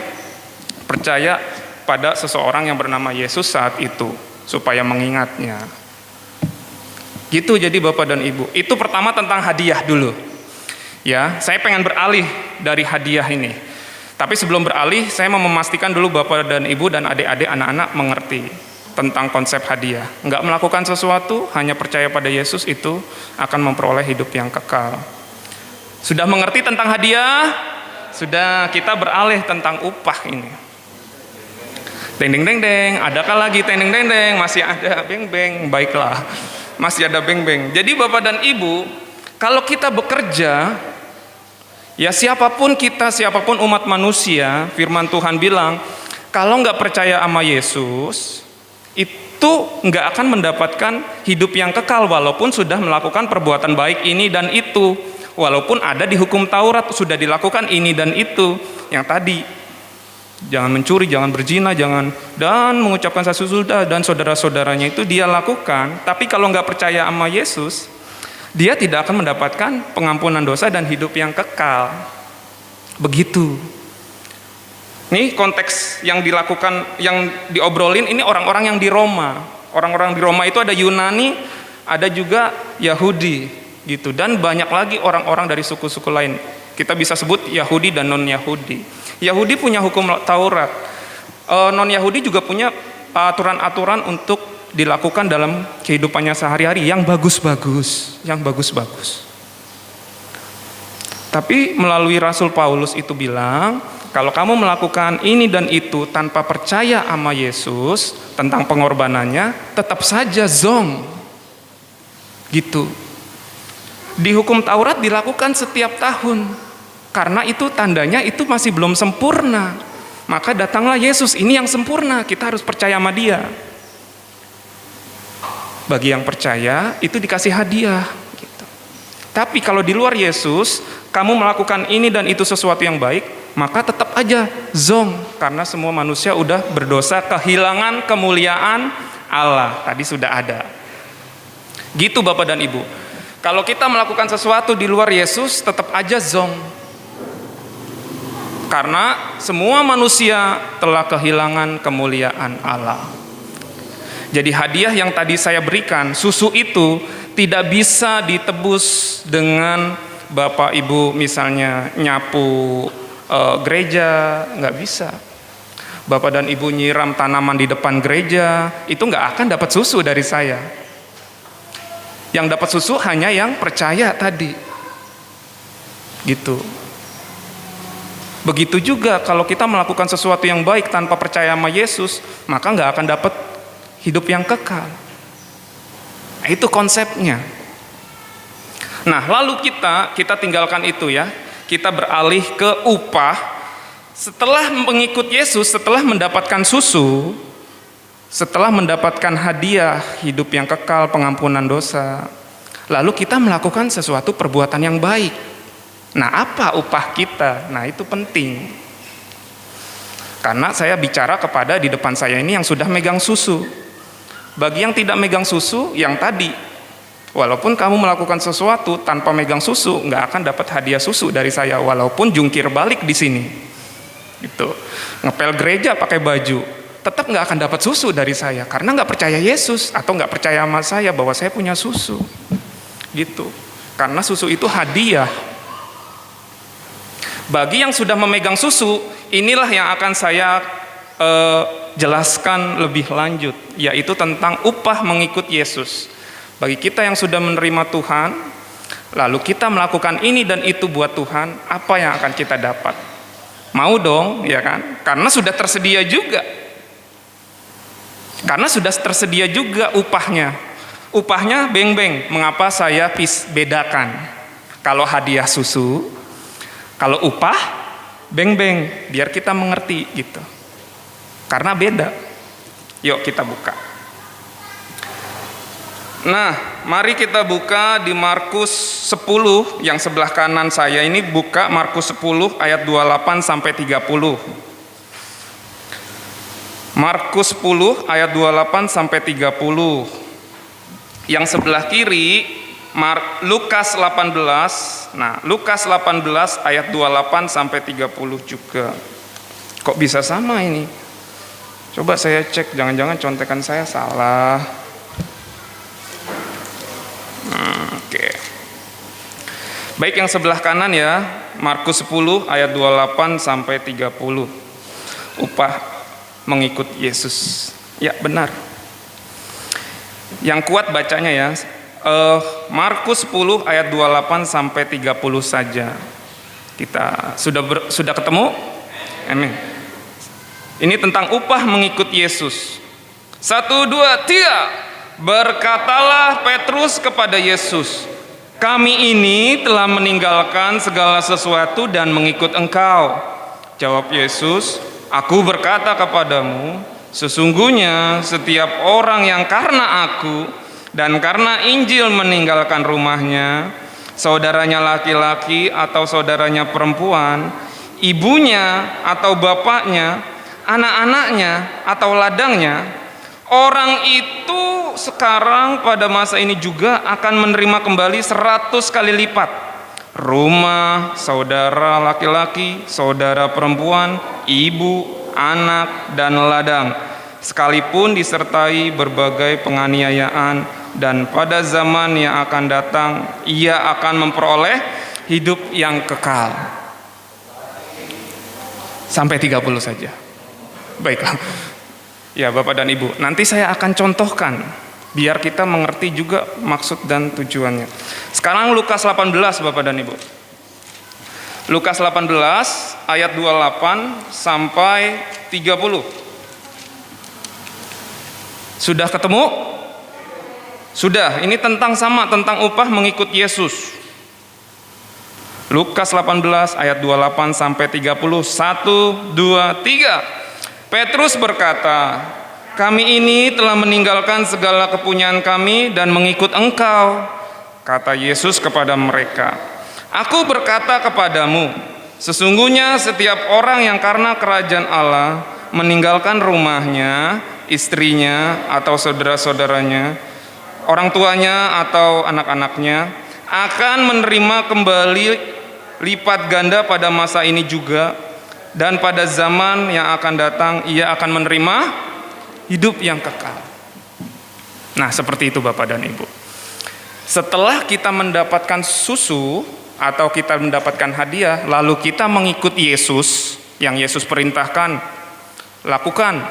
percaya pada seseorang yang bernama Yesus saat itu supaya mengingatnya. Gitu jadi Bapak dan Ibu. Itu pertama tentang hadiah dulu. Ya, saya pengen beralih dari hadiah ini. Tapi sebelum beralih, saya mau memastikan dulu Bapak dan Ibu dan adik-adik anak-anak mengerti tentang konsep hadiah. Enggak melakukan sesuatu, hanya percaya pada Yesus itu akan memperoleh hidup yang kekal. Sudah mengerti tentang hadiah? Sudah, kita beralih tentang upah ini. Deng deng deng deng, adakah lagi deng deng deng deng? Masih ada, beng beng. Baiklah, masih ada beng beng. Jadi Bapak dan Ibu, kalau kita bekerja, ya siapapun kita, siapapun umat manusia, firman Tuhan bilang, kalau nggak percaya sama Yesus, itu nggak akan mendapatkan hidup yang kekal walaupun sudah melakukan perbuatan baik ini dan itu, walaupun ada di hukum Taurat sudah dilakukan ini dan itu yang tadi, jangan mencuri, jangan berzina, dan mengucapkan sesudah dan saudara-saudaranya itu dia lakukan. Tapi kalau nggak percaya sama Yesus, dia tidak akan mendapatkan pengampunan dosa dan hidup yang kekal. Begitu. Ini konteks yang dilakukan, yang diobrolin ini orang-orang yang di Roma. Orang-orang di Roma itu ada Yunani, ada juga Yahudi gitu, dan banyak lagi orang-orang dari suku-suku lain. Kita bisa sebut Yahudi dan non-Yahudi. Yahudi punya hukum Taurat. Non-Yahudi juga punya aturan-aturan untuk dilakukan dalam kehidupannya sehari-hari yang bagus-bagus, Tapi melalui Rasul Paulus itu bilang, kalau kamu melakukan ini dan itu tanpa percaya sama Yesus tentang pengorbanannya, tetap saja zong. Gitu. Di hukum Taurat dilakukan setiap tahun. Karena itu tandanya itu masih belum sempurna. Maka datanglah Yesus, ini yang sempurna, kita harus percaya sama Dia. Bagi yang percaya, itu dikasih hadiah. Gitu. Tapi kalau di luar Yesus, kamu melakukan ini dan itu sesuatu yang baik, maka tetap aja zong, karena semua manusia udah berdosa, kehilangan kemuliaan Allah. Tadi sudah ada. Gitu Bapak dan Ibu. Kalau kita melakukan sesuatu di luar Yesus, tetap aja zong. Karena semua manusia telah kehilangan kemuliaan Allah. Jadi hadiah yang tadi saya berikan, susu itu tidak bisa ditebus dengan Bapak Ibu misalnya nyapu gereja, nggak bisa. Bapak dan Ibu nyiram tanaman di depan gereja, itu nggak akan dapat susu dari saya. Yang dapat susu hanya yang percaya tadi. Gitu. Begitu juga kalau kita melakukan sesuatu yang baik tanpa percaya sama Yesus, maka nggak akan dapat hidup yang kekal. Nah, itu konsepnya. Nah, lalu kita tinggalkan itu ya. Kita beralih ke upah. Setelah mengikut Yesus, setelah mendapatkan susu, setelah mendapatkan hadiah hidup yang kekal, pengampunan dosa, lalu kita melakukan sesuatu perbuatan yang baik. Nah, apa upah kita? Nah, itu penting. Karena saya bicara kepada di depan saya ini yang sudah megang susu. Bagi yang tidak megang susu, yang tadi, walaupun kamu melakukan sesuatu tanpa megang susu, nggak akan dapat hadiah susu dari saya, walaupun jungkir balik di sini. Gitu. Ngepel gereja pakai baju, tetap nggak akan dapat susu dari saya, karena nggak percaya Yesus, atau nggak percaya sama saya bahwa saya punya susu. Gitu. Karena susu itu hadiah. Bagi yang sudah memegang susu, inilah yang akan saya jelaskan lebih lanjut, yaitu tentang upah mengikut Yesus. Bagi kita yang sudah menerima Tuhan, lalu kita melakukan ini dan itu buat Tuhan, apa yang akan kita dapat? Mau dong, ya kan? Karena sudah tersedia juga. Karena sudah tersedia juga upahnya. Upahnya beng-beng. Mengapa saya bedakan? Kalau hadiah susu, kalau upah, beng-beng, biar kita mengerti gitu. Karena beda. Yuk kita buka. Nah, mari kita buka di Markus 10, yang sebelah kanan saya ini buka Markus 10 ayat 28 sampai 30. Markus 10 ayat 28 sampai 30. Yang sebelah kiri Lukas 18. Nah, Lukas 18 ayat 28 sampai 30 juga. Kok bisa sama ini? Coba saya cek, jangan-jangan contekan saya salah. Oke. Baik, yang sebelah kanan ya, Markus 10 ayat 28 sampai 30. Upah mengikut Yesus. Ya, benar. Yang kuat bacanya ya. Markus 10 ayat 28 sampai 30 saja. Kita sudah ketemu? Amin. Ini tentang upah mengikut Yesus. 1, 2, 3. Berkatalah Petrus kepada Yesus, "Kami ini telah meninggalkan segala sesuatu dan mengikut Engkau." Jawab Yesus, "Aku berkata kepadamu, sesungguhnya setiap orang yang karena Aku dan karena Injil meninggalkan rumahnya, saudaranya laki-laki atau saudaranya perempuan, ibunya atau bapaknya, anak-anaknya atau ladangnya, orang itu sekarang pada masa ini juga akan menerima kembali 100 kali lipat. Rumah, saudara laki-laki, saudara perempuan, ibu, anak, dan ladang, sekalipun disertai berbagai penganiayaan, dan pada zaman yang akan datang ia akan memperoleh hidup yang kekal." Sampai 30 saja. Baiklah. Ya, Bapak dan Ibu, nanti saya akan contohkan biar kita mengerti juga maksud dan tujuannya. Sekarang Lukas 18, Bapak dan Ibu. Lukas 18 ayat 28 sampai 30. Sudah ketemu? Sudah, ini tentang upah mengikut Yesus. Lukas 18 ayat 28 sampai 30. 1, 2, 3. Petrus berkata, "Kami ini telah meninggalkan segala kepunyaan kami dan mengikut Engkau." Kata Yesus kepada mereka, "Aku berkata kepadamu, sesungguhnya setiap orang yang karena kerajaan Allah meninggalkan rumahnya, istrinya atau saudara-saudaranya, orang tuanya atau anak-anaknya, akan menerima kembali lipat ganda pada masa ini juga, dan pada zaman yang akan datang ia akan menerima hidup yang kekal. Nah, seperti itu Bapak dan Ibu. Setelah kita mendapatkan susu atau kita mendapatkan hadiah, lalu kita mengikut Yesus yang Yesus perintahkan, lakukan,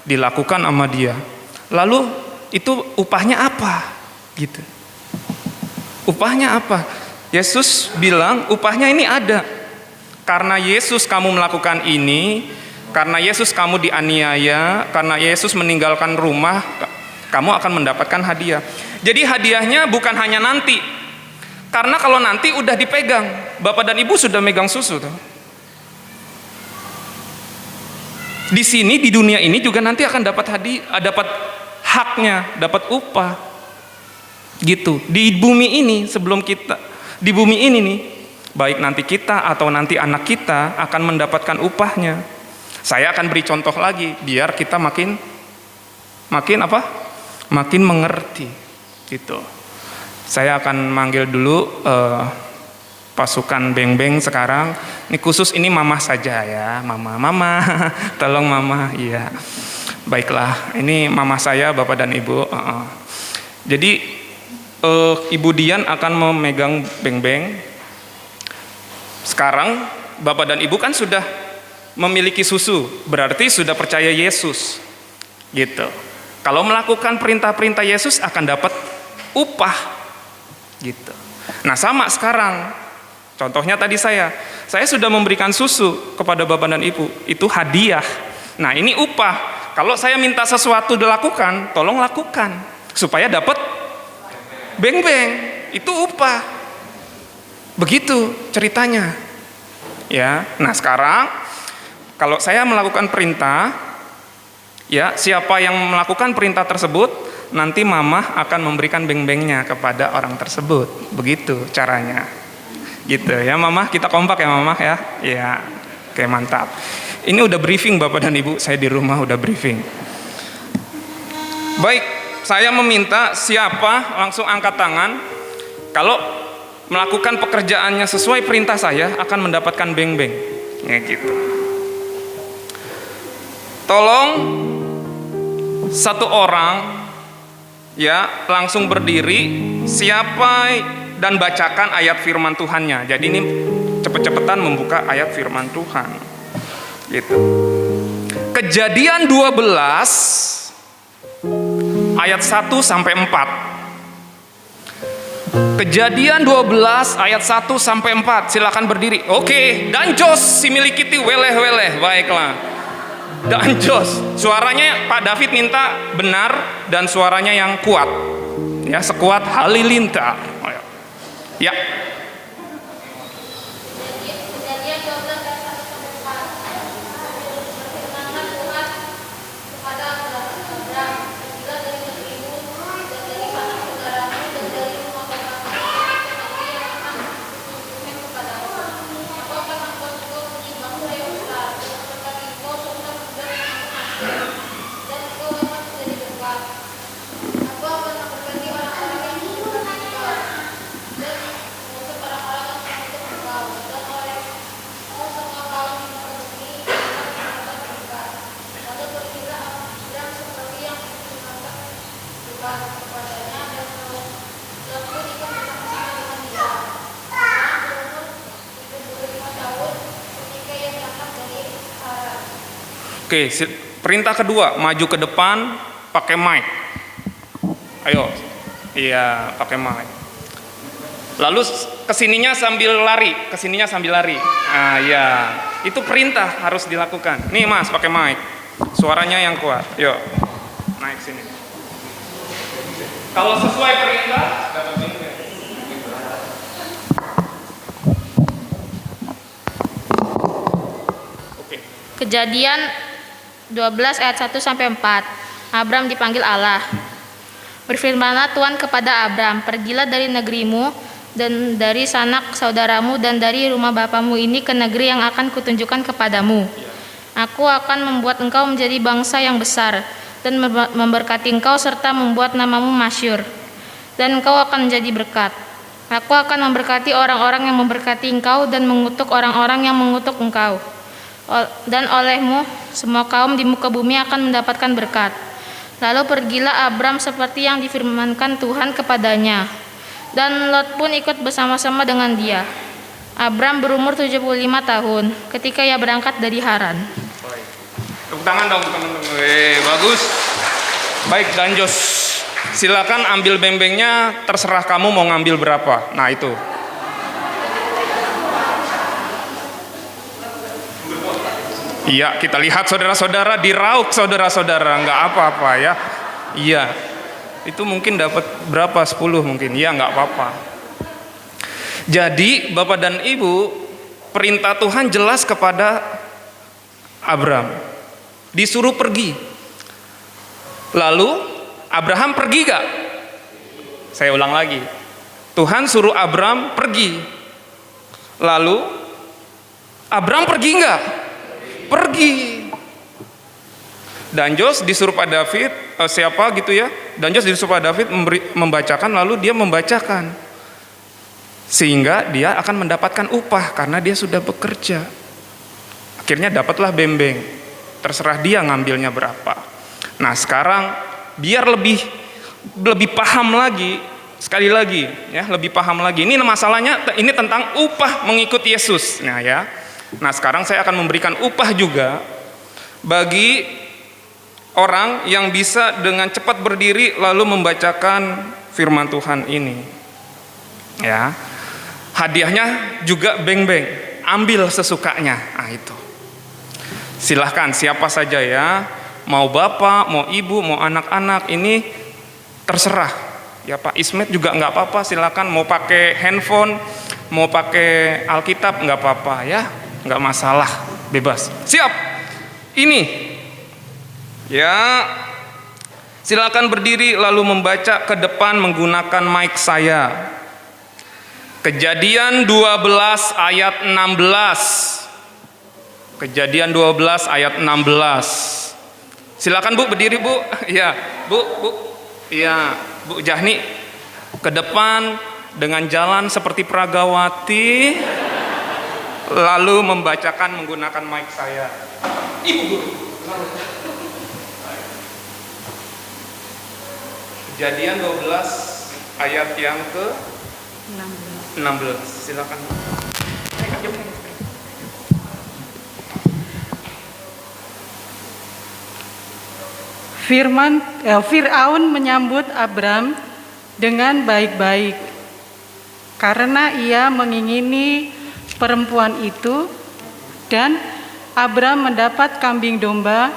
dilakukan sama Dia. Lalu itu upahnya apa? Gitu. Upahnya apa? Yesus bilang upahnya ini ada. Karena Yesus kamu melakukan ini, karena Yesus kamu dianiaya, karena Yesus meninggalkan rumah, kamu akan mendapatkan hadiah. Jadi hadiahnya bukan hanya nanti. Karena kalau nanti udah dipegang, Bapak dan Ibu sudah megang susu tuh. Di sini di dunia ini juga nanti akan dapat hadiah, dapat haknya, dapat upah. Gitu. Di bumi ini sebelum kita di bumi ini nih, baik nanti kita atau nanti anak kita akan mendapatkan upahnya. Saya akan beri contoh lagi biar kita makin mengerti gitu. Saya akan manggil dulu pasukan beng-beng sekarang. Ini khusus ini mama saja ya, mama, tolong mama, iya. Baiklah, ini mama saya, Bapak dan Ibu. Jadi Ibu Dian akan memegang beng-beng. Sekarang Bapak dan Ibu kan sudah memiliki susu, berarti sudah percaya Yesus, gitu. Kalau melakukan perintah-perintah Yesus akan dapat upah, gitu. Nah sama sekarang, contohnya tadi saya sudah memberikan susu kepada Bapak dan Ibu, itu hadiah. Nah ini upah. Kalau saya minta sesuatu dilakukan, tolong lakukan supaya dapat beng-beng, itu upah. Begitu ceritanya. Ya. Nah, sekarang kalau saya melakukan perintah, ya, siapa yang melakukan perintah tersebut, nanti mama akan memberikan beng-bengnya kepada orang tersebut. Begitu caranya. Gitu ya, mama, kita kompak ya, mama ya. Ya. Oke, mantap. Ini udah briefing Bapak dan Ibu, saya di rumah udah briefing. Baik, saya meminta siapa langsung angkat tangan kalau melakukan pekerjaannya sesuai perintah saya akan mendapatkan beng-beng. Ya gitu. Tolong satu orang ya langsung berdiri, siapa dan bacakan ayat firman Tuhannya. Jadi ini cepet-cepetan membuka ayat firman Tuhan. Gitu. Kejadian 12 ayat 1 sampai 4. Kejadian 12 ayat 1 sampai 4. Silakan berdiri. Oke, danjos si milikiti weleh-weleh. Baiklah. Danjos. Suaranya Pak David minta benar dan suaranya yang kuat. Ya, sekuat halilintar. Ya. Oke, perintah kedua, maju ke depan pakai mic. Ayo. Iya, pakai mic. Lalu kesininya sambil lari. Ah, iya. Itu perintah harus dilakukan. Nih Mas, pakai mic. Suaranya yang kuat. Yuk. Naik sini. Kalau sesuai perintah, dapat beng-beng. Oke. Kejadian 12 ayat 1 sampai 4. Abram dipanggil Allah. Berfirmanlah Tuhan kepada Abram, "Pergilah dari negerimu dan dari sanak saudaramu dan dari rumah bapamu ini ke negeri yang akan kutunjukkan kepadamu. Aku akan membuat engkau menjadi bangsa yang besar dan memberkati engkau serta membuat namamu masyhur. Dan engkau akan menjadi berkat. Aku akan memberkati orang-orang yang memberkati engkau dan mengutuk orang-orang yang mengutuk engkau. Dan olehmu semua kaum di muka bumi akan mendapatkan berkat. Lalu pergilah Abram seperti yang difirmankan Tuhan kepadanya. Dan Lot pun ikut bersama-sama dengan dia. Abram berumur 75 tahun ketika ia berangkat dari Haran. Tepuk tangan dong teman-teman. Bagus. Baik, Danjos. Silakan ambil beng-bengnya, terserah kamu mau ngambil berapa. Nah, itu. Iya, kita lihat saudara-saudara, diraup saudara-saudara, nggak apa-apa ya. Iya, itu mungkin dapat berapa? 10 mungkin. Iya, nggak apa-apa. Jadi, Bapak dan Ibu, perintah Tuhan jelas kepada Abram. Disuruh pergi. Lalu, Abraham pergi gak? Saya ulang lagi. Tuhan suruh Abram pergi. Lalu, Abram pergi gak? Pergi. Danjos disuruh Pak David, siapa gitu ya? Danjos disuruh Pak David membacakan, lalu dia membacakan. Sehingga dia akan mendapatkan upah karena dia sudah bekerja. Akhirnya dapatlah bembeng. Terserah dia ngambilnya berapa. Nah, sekarang biar lebih paham lagi, sekali lagi ya, lebih paham lagi. Ini masalahnya ini tentang upah mengikut Yesus. Nah, ya. Nah, sekarang saya akan memberikan upah juga bagi orang yang bisa dengan cepat berdiri lalu membacakan firman Tuhan ini. Ya. Hadiahnya juga beng-beng, ambil sesukanya. Nah, itu. Silahkan siapa saja ya, mau bapak, mau ibu, mau anak-anak, ini terserah. Ya Pak Ismet juga nggak apa-apa, silakan mau pakai handphone, mau pakai Alkitab nggak apa-apa ya, nggak masalah, bebas. Siap. Ini ya, silakan berdiri lalu membaca ke depan menggunakan mic saya. Kejadian 12 ayat 16. Kejadian 12 ayat 16. Silakan Bu berdiri Bu. Ya, Bu. Iya, Bu Jahni ke depan dengan jalan seperti Pragawati lalu membacakan menggunakan mic saya. Ibu guru. Kejadian 12 ayat yang ke 16. Silakan. Fir'aun menyambut Abram dengan baik-baik karena ia mengingini perempuan itu, dan Abram mendapat kambing domba,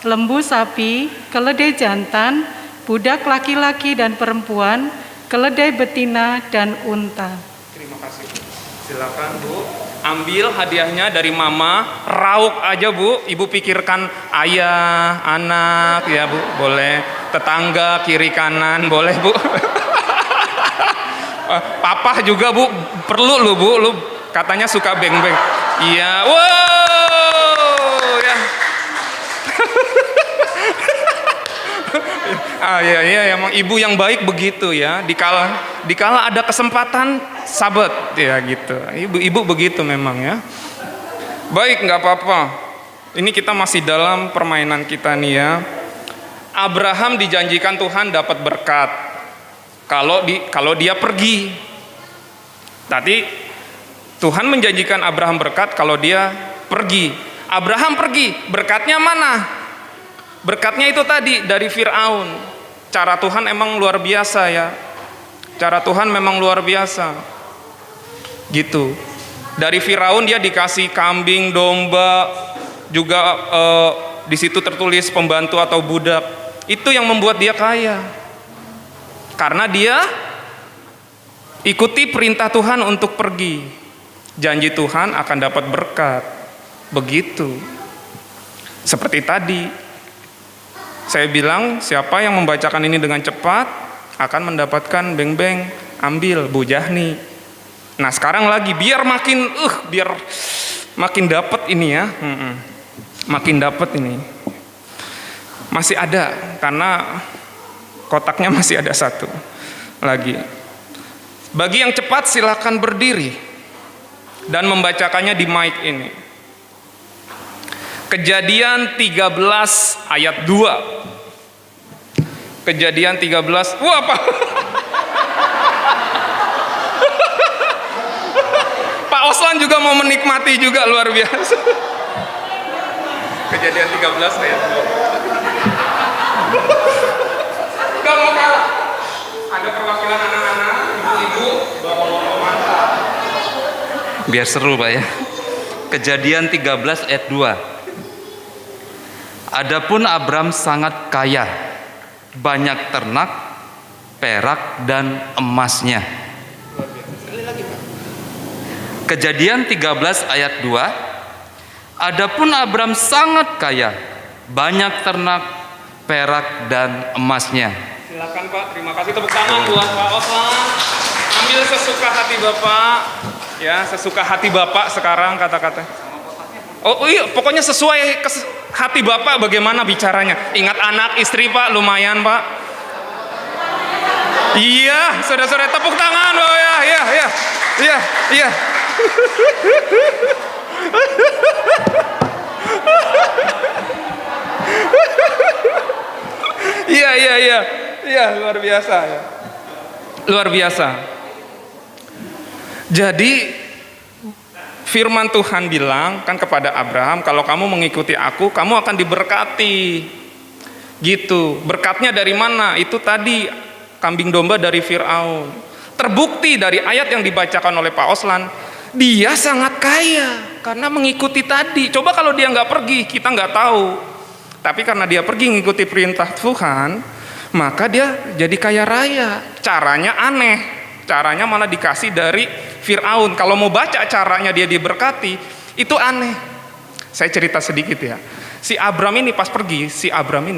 lembu sapi, keledai jantan, budak laki-laki dan perempuan, keledai betina dan unta. Terima kasih Bu. Silakan Bu, ambil hadiahnya dari Mama, rauk aja Bu. Ibu pikirkan ayah, anak ya Bu, boleh. Tetangga kiri kanan boleh Bu. Papa juga Bu, perlu lu Bu, lu katanya suka beng-beng. Iya, wow ya. Iya, emang ibu yang baik begitu ya. Dikala ada kesempatan sabat ya gitu. Ibu begitu memang ya. Baik, nggak apa-apa. Ini kita masih dalam permainan kita nih ya. Abraham dijanjikan Tuhan dapat berkat kalau dia pergi. Tadi Tuhan menjanjikan Abraham berkat kalau dia pergi. Abraham pergi, berkatnya mana? Berkatnya itu tadi dari Fir'aun. Cara Tuhan emang luar biasa ya. Cara Tuhan memang luar biasa. Gitu. Dari Fir'aun dia dikasih kambing, domba, juga di situ tertulis pembantu atau budak. Itu yang membuat dia kaya. Karena dia ikuti perintah Tuhan untuk pergi. Janji Tuhan akan dapat berkat. Begitu. Seperti tadi saya bilang, siapa yang membacakan ini dengan cepat akan mendapatkan beng-beng. Ambil Bu Jahni. Nah sekarang lagi biar makin dapat ini ya. Makin dapat ini. Masih ada karena kotaknya masih ada satu lagi. Bagi yang cepat silakan berdiri dan membacakannya di mic ini. Kejadian 13 ayat 2. Kejadian 13. Wah, apa? Pak Oslan juga mau menikmati juga, luar biasa. Kejadian 13 ayat 2. Gak mau kalah. Ada perwakilan anak-anak, ibu-ibu, bapak-bapak mantap. Biar seru Pak ya. Kejadian 13 ayat 2. Adapun Abram sangat kaya, banyak ternak, perak dan emasnya. Kejadian 13 ayat 2. Adapun Abram sangat kaya, banyak ternak, perak dan emasnya. Silakan Pak, terima kasih, tepuk tangan buat Pak Osman. Ambil sesuka hati Bapak, ya sesuka hati Bapak sekarang kata-kata. Oh iya, pokoknya sesuai hati Bapak bagaimana bicaranya. Ingat anak, istri Pak, lumayan Pak. Iya, saudara-saudara tepuk tangan Pak ya, iya. Iya, luar biasa ya. Luar biasa. Jadi firman Tuhan bilang kan kepada Abraham, kalau kamu mengikuti aku, kamu akan diberkati. Gitu. Berkatnya dari mana? Itu tadi kambing domba dari Firaun. Terbukti dari ayat yang dibacakan oleh Pak Oslan, dia sangat kaya karena mengikuti tadi. Coba kalau dia nggak pergi, kita nggak tahu. Tapi karena dia pergi mengikuti perintah Tuhan, maka dia jadi kaya raya. Caranya aneh. Caranya malah dikasih dari Firaun. Kalau mau baca caranya dia diberkati, itu aneh. Saya cerita sedikit ya. Si Abram ini pas pergi,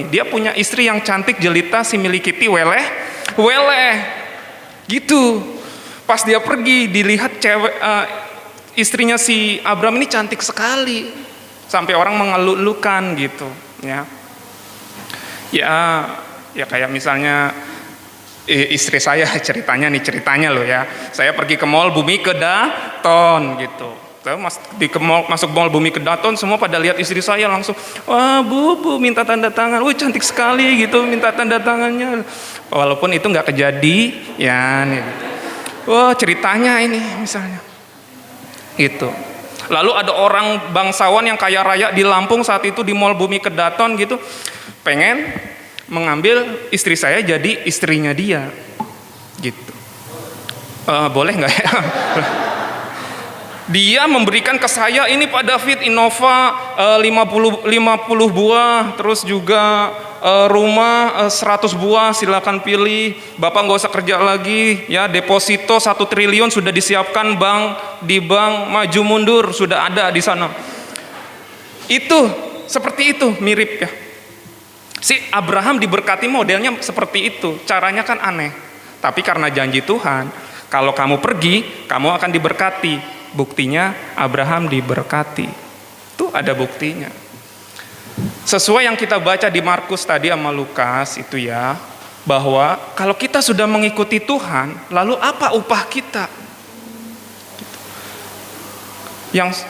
dia punya istri yang cantik jelita, si milikiti weleh. Gitu. Pas dia pergi, dilihat istrinya si Abram ini cantik sekali. Sampai orang mengeluh-elukan gitu, ya. Ya kayak misalnya istri saya ceritanya loh ya. Saya pergi ke mall Bumi Kedaton gitu. Saya masuk mall Bumi Kedaton, semua pada lihat istri saya langsung, wah bu minta tanda tangan, wah cantik sekali gitu, minta tanda tangannya. Walaupun itu nggak kejadian. Gitu. Wah ceritanya ini misalnya, gitu. Lalu ada orang bangsawan yang kaya raya di Lampung saat itu di mall Bumi Kedaton gitu, pengen mengambil istri saya jadi istrinya dia, gitu. Boleh nggak ya? Dia memberikan ke saya ini Pak David Innova 50 buah, terus juga rumah 100 buah, silakan pilih. Bapak nggak usah kerja lagi, ya deposito 1 triliun sudah disiapkan di bank maju mundur sudah ada di sana. Itu seperti itu mirip ya. Si Abraham diberkati modelnya seperti itu, caranya kan aneh. Tapi karena janji Tuhan, kalau kamu pergi, kamu akan diberkati. Buktinya Abraham diberkati. Itu ada buktinya. Sesuai yang kita baca di Markus tadi sama Lukas itu ya, bahwa kalau kita sudah mengikuti Tuhan, lalu apa upah kita? Yang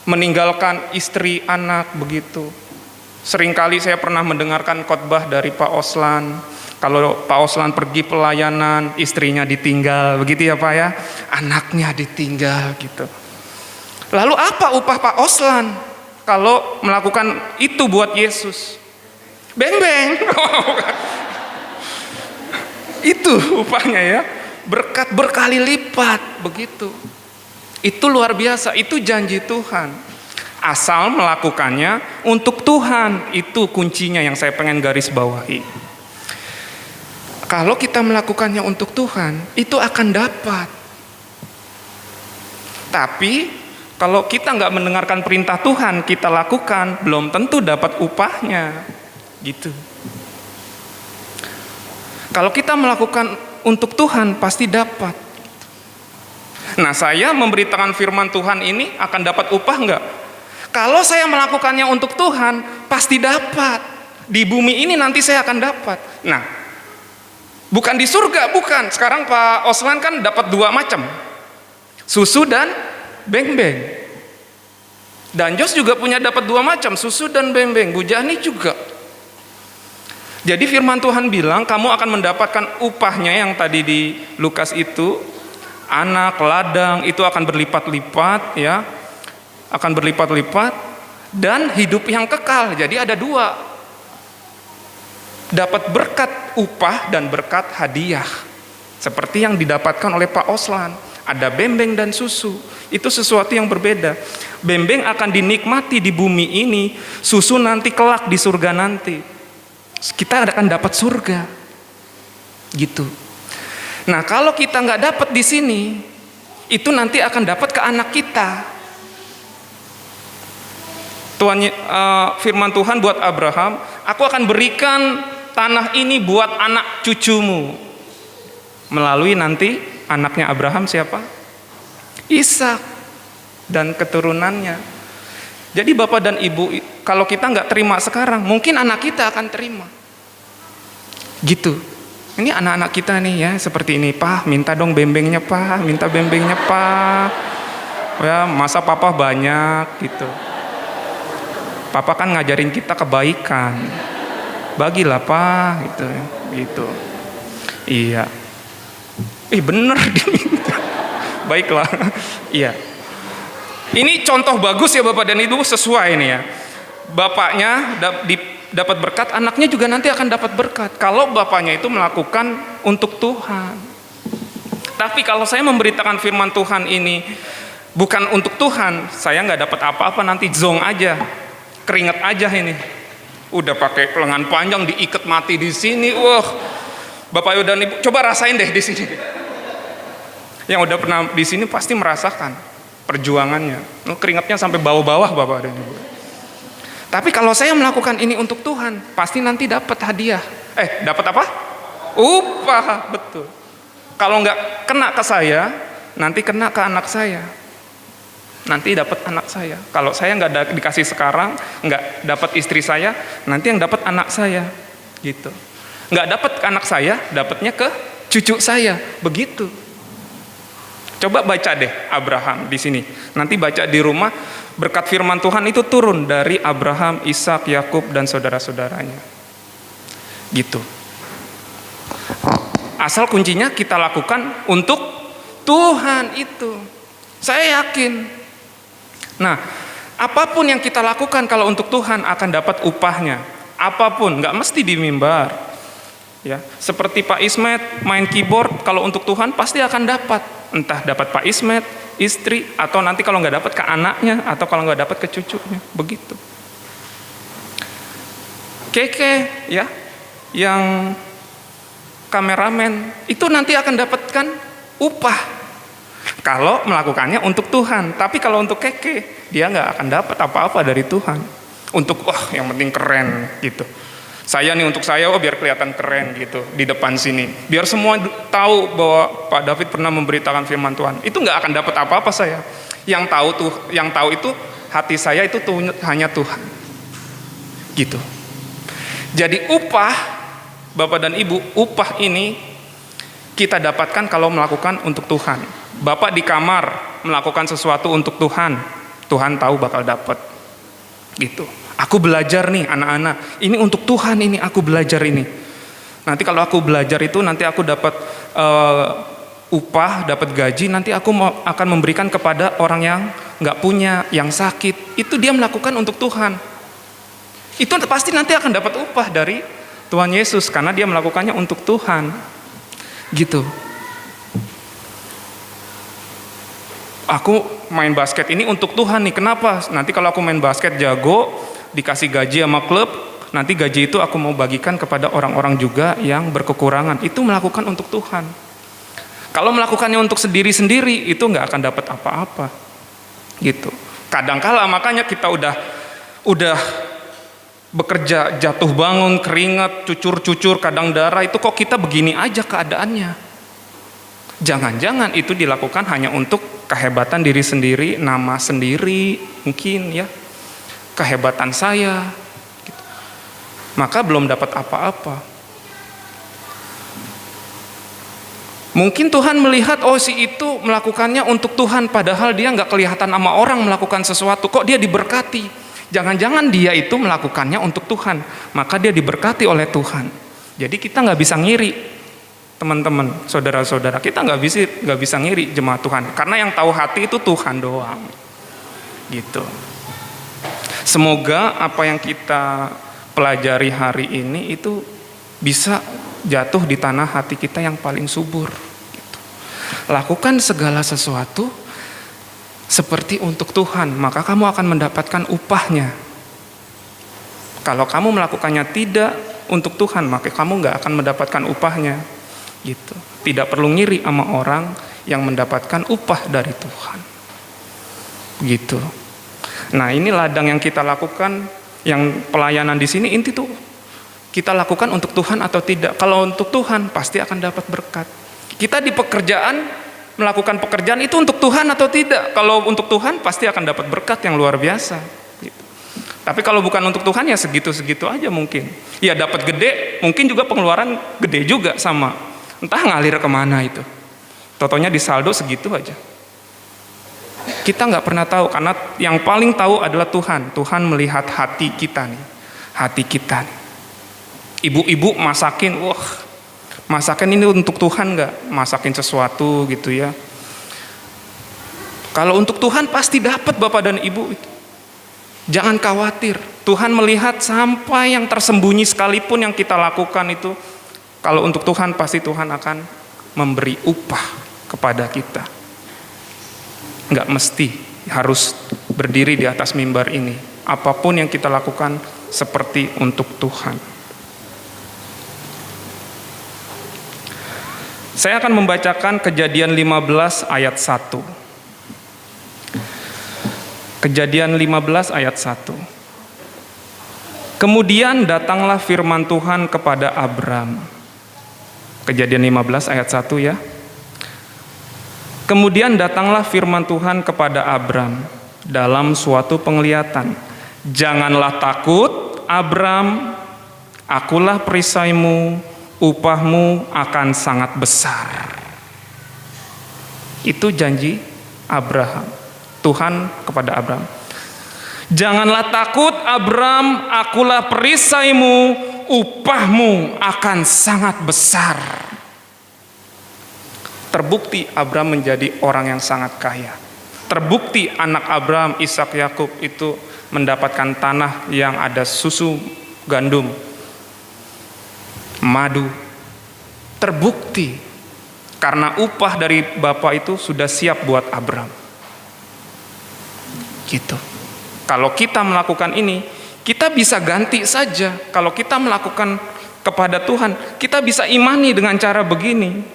meninggalkan istri, anak begitu. Seringkali saya pernah mendengarkan khotbah dari Pak Oslan. Kalau Pak Oslan pergi pelayanan, istrinya ditinggal, begitu ya Pak ya. Anaknya ditinggal gitu. Lalu apa upah Pak Oslan kalau melakukan itu buat Yesus? Beng-beng. Itu upahnya ya. Berkat berkali lipat begitu. Itu luar biasa, itu janji Tuhan. Asal melakukannya untuk Tuhan, itu kuncinya yang saya pengen garis bawahi. Kalau kita melakukannya untuk Tuhan, itu akan dapat. Tapi kalau kita nggak mendengarkan perintah Tuhan, kita lakukan, belum tentu dapat upahnya. Gitu. Kalau kita melakukan untuk Tuhan, pasti dapat. Nah, saya memberitakan firman Tuhan ini akan dapat upah nggak? Kalau saya melakukannya untuk Tuhan, pasti dapat. Di bumi ini nanti saya akan dapat. Nah, bukan di surga, bukan. Sekarang Pak Osman kan dapat 2 macam. Susu dan beng-beng. Dan Jos juga punya dapat 2 macam, susu dan bembeng. Bu Jani juga. Jadi firman Tuhan bilang kamu akan mendapatkan upahnya yang tadi di Lukas itu, anak, ladang itu akan berlipat-lipat ya. Akan berlipat-lipat dan hidup yang kekal. Jadi ada 2. Dapat berkat upah dan berkat hadiah. Seperti yang didapatkan oleh Pak Oslan. Ada bembeng dan susu. Itu sesuatu yang berbeda. Bembeng akan dinikmati di bumi ini, susu nanti kelak di surga nanti. Kita akan dapat surga. Gitu. Nah, kalau kita nggak dapat di sini, itu nanti akan dapat ke anak kita. Firman Tuhan buat Abraham, aku akan berikan tanah ini buat anak cucumu. Melalui nanti anaknya Abraham siapa? Ishak dan keturunannya. Jadi Bapak dan Ibu, kalau kita nggak terima sekarang, mungkin anak kita akan terima. Gitu. Ini anak-anak kita nih ya, seperti ini. Pak, minta dong bembengnya Pak, minta bembengnya Pak. Ya, masa Papa banyak gitu. Papa kan ngajarin kita kebaikan. Bagilah Pak, gitu. Iya. Bener diminta. Baiklah. Iya. Ini contoh bagus ya Bapak dan Ibu, sesuai nih ya. Bapaknya dapat berkat, anaknya juga nanti akan dapat berkat. Kalau bapaknya itu melakukan untuk Tuhan. Tapi kalau saya memberitakan firman Tuhan ini bukan untuk Tuhan, saya nggak dapat apa-apa, nanti zong aja, keringet aja ini. Udah pakai lengan panjang, diikat mati di sini. Wah, Bapak dan Ibu, coba rasain deh di sini. Yang udah pernah di sini pasti merasakan perjuangannya. Keringatnya sampai bawah-bawah Bapak dan Ibu. Tapi kalau saya melakukan ini untuk Tuhan, pasti nanti dapat hadiah. Dapat apa? Upah, betul. Kalau nggak kena ke saya, nanti kena ke anak saya. Nanti dapat anak saya. Kalau saya nggak dikasih sekarang, nggak dapat istri saya, nanti yang dapat anak saya. Gitu. Nggak dapat anak saya, dapatnya ke cucu saya. Begitu. Coba baca deh Abraham di sini. Nanti baca di rumah, berkat firman Tuhan itu turun dari Abraham, Ishak, Yakub dan saudara-saudaranya. Gitu. Asal kuncinya kita lakukan untuk Tuhan itu. Saya yakin. Nah, apapun yang kita lakukan kalau untuk Tuhan akan dapat upahnya. Apapun, nggak mesti di mimbar. Ya, seperti Pak Ismet main keyboard, kalau untuk Tuhan pasti akan dapat. Entah dapat Pak Ismet, istri, atau nanti kalau nggak dapat ke anaknya, atau kalau nggak dapat ke cucunya, begitu. Keke, ya, yang kameramen, itu nanti akan dapatkan upah kalau melakukannya untuk Tuhan. Tapi kalau untuk Keke, dia nggak akan dapat apa-apa dari Tuhan. Untuk, yang penting keren, gitu. Saya nih untuk saya, biar kelihatan keren gitu di depan sini. Biar semua tahu bahwa Pak David pernah memberitakan firman Tuhan. Itu nggak akan dapat apa-apa saya. Yang tahu itu hati saya itu hanya Tuhan. Gitu. Jadi upah Bapak dan Ibu, upah ini kita dapatkan kalau melakukan untuk Tuhan. Bapak di kamar melakukan sesuatu untuk Tuhan, Tuhan tahu bakal dapat. Gitu. Aku belajar nih anak-anak, ini untuk Tuhan, ini aku belajar ini. Nanti kalau aku belajar itu nanti aku dapat upah, dapat gaji, nanti aku akan memberikan kepada orang yang nggak punya, yang sakit. Itu dia melakukan untuk Tuhan. Itu pasti nanti akan dapat upah dari Tuhan Yesus karena dia melakukannya untuk Tuhan. Gitu. Aku main basket ini untuk Tuhan nih. Kenapa? Nanti kalau aku main basket jago, dikasih gaji sama klub, nanti gaji itu aku mau bagikan kepada orang-orang juga yang berkekurangan. Itu melakukan untuk Tuhan. Kalau melakukannya untuk sendiri-sendiri, itu nggak akan dapat apa-apa. Gitu. Kadangkala makanya kita udah bekerja, jatuh bangun, keringat, cucur-cucur, kadang darah, itu kok kita begini aja keadaannya. Jangan-jangan itu dilakukan hanya untuk kehebatan diri sendiri, nama sendiri, mungkin ya. Kehebatan saya gitu. Maka belum dapat apa-apa. Mungkin Tuhan melihat, oh si itu melakukannya untuk Tuhan, padahal dia nggak kelihatan sama orang melakukan sesuatu, kok dia diberkati. Jangan-jangan dia itu melakukannya untuk Tuhan, maka dia diberkati oleh Tuhan. Jadi kita nggak bisa ngiri, teman-teman, saudara-saudara, kita nggak bisa ngiri jemaat Tuhan, karena yang tahu hati itu Tuhan doang, gitu. Semoga apa yang kita pelajari hari ini itu bisa jatuh di tanah hati kita yang paling subur, gitu. Lakukan segala sesuatu seperti untuk Tuhan, maka kamu akan mendapatkan upahnya. Kalau kamu melakukannya tidak untuk Tuhan, maka kamu nggak akan mendapatkan upahnya, gitu. Tidak perlu ngiri sama orang yang mendapatkan upah dari Tuhan, gitu. Nah, ini ladang yang kita lakukan, yang pelayanan di sini, inti tuh kita lakukan untuk Tuhan atau tidak. Kalau untuk Tuhan pasti akan dapat berkat. Kita di pekerjaan melakukan pekerjaan itu untuk Tuhan atau tidak. Kalau untuk Tuhan pasti akan dapat berkat yang luar biasa, gitu. Tapi kalau bukan untuk Tuhan ya segitu-segitu aja mungkin. Ya dapat gede, mungkin juga pengeluaran gede juga sama. Entah ngalir kemana itu. Totonya di saldo segitu aja. Kita nggak pernah tahu, karena yang paling tahu adalah Tuhan. Tuhan melihat hati kita nih, hati kita nih. Ibu-ibu masakin, wah, masakin ini untuk Tuhan nggak? Masakin sesuatu gitu ya. Kalau untuk Tuhan pasti dapat Bapak dan Ibu itu. Jangan khawatir, Tuhan melihat sampai yang tersembunyi sekalipun yang kita lakukan itu. Kalau untuk Tuhan pasti Tuhan akan memberi upah kepada kita. Nggak mesti harus berdiri di atas mimbar ini. Apapun yang kita lakukan seperti untuk Tuhan. Saya akan membacakan Kejadian 15 ayat 1. Kejadian 15 ayat 1. Kemudian datanglah firman Tuhan kepada Abram. Kejadian 15 ayat 1 ya. Kemudian datanglah firman Tuhan kepada Abram dalam suatu penglihatan. Janganlah takut, Abram, akulah perisaimu, upahmu akan sangat besar. Itu janji Abraham, Tuhan kepada Abram. Janganlah takut, Abram, akulah perisaimu, upahmu akan sangat besar. Terbukti Abram menjadi orang yang sangat kaya. Terbukti anak Abram, Ishak, Yakub itu mendapatkan tanah yang ada susu, gandum, madu. Terbukti karena upah dari Bapa itu sudah siap buat Abram. Gitu. Kalau kita melakukan ini, kita bisa ganti saja. Kalau kita melakukan kepada Tuhan, kita bisa imani dengan cara begini.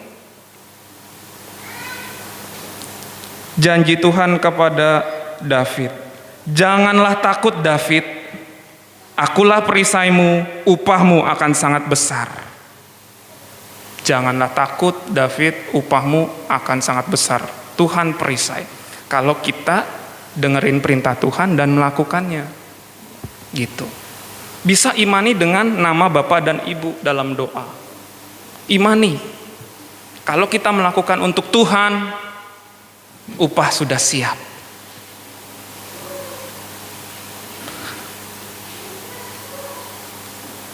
Janji Tuhan kepada David, janganlah takut David, akulah perisaimu, upahmu akan sangat besar. Janganlah takut David, upahmu akan sangat besar. Tuhan perisai. Kalau kita dengerin perintah Tuhan dan melakukannya, gitu. Bisa imani dengan nama Bapa dan Ibu dalam doa. Imani. Kalau kita melakukan untuk Tuhan, upah sudah siap.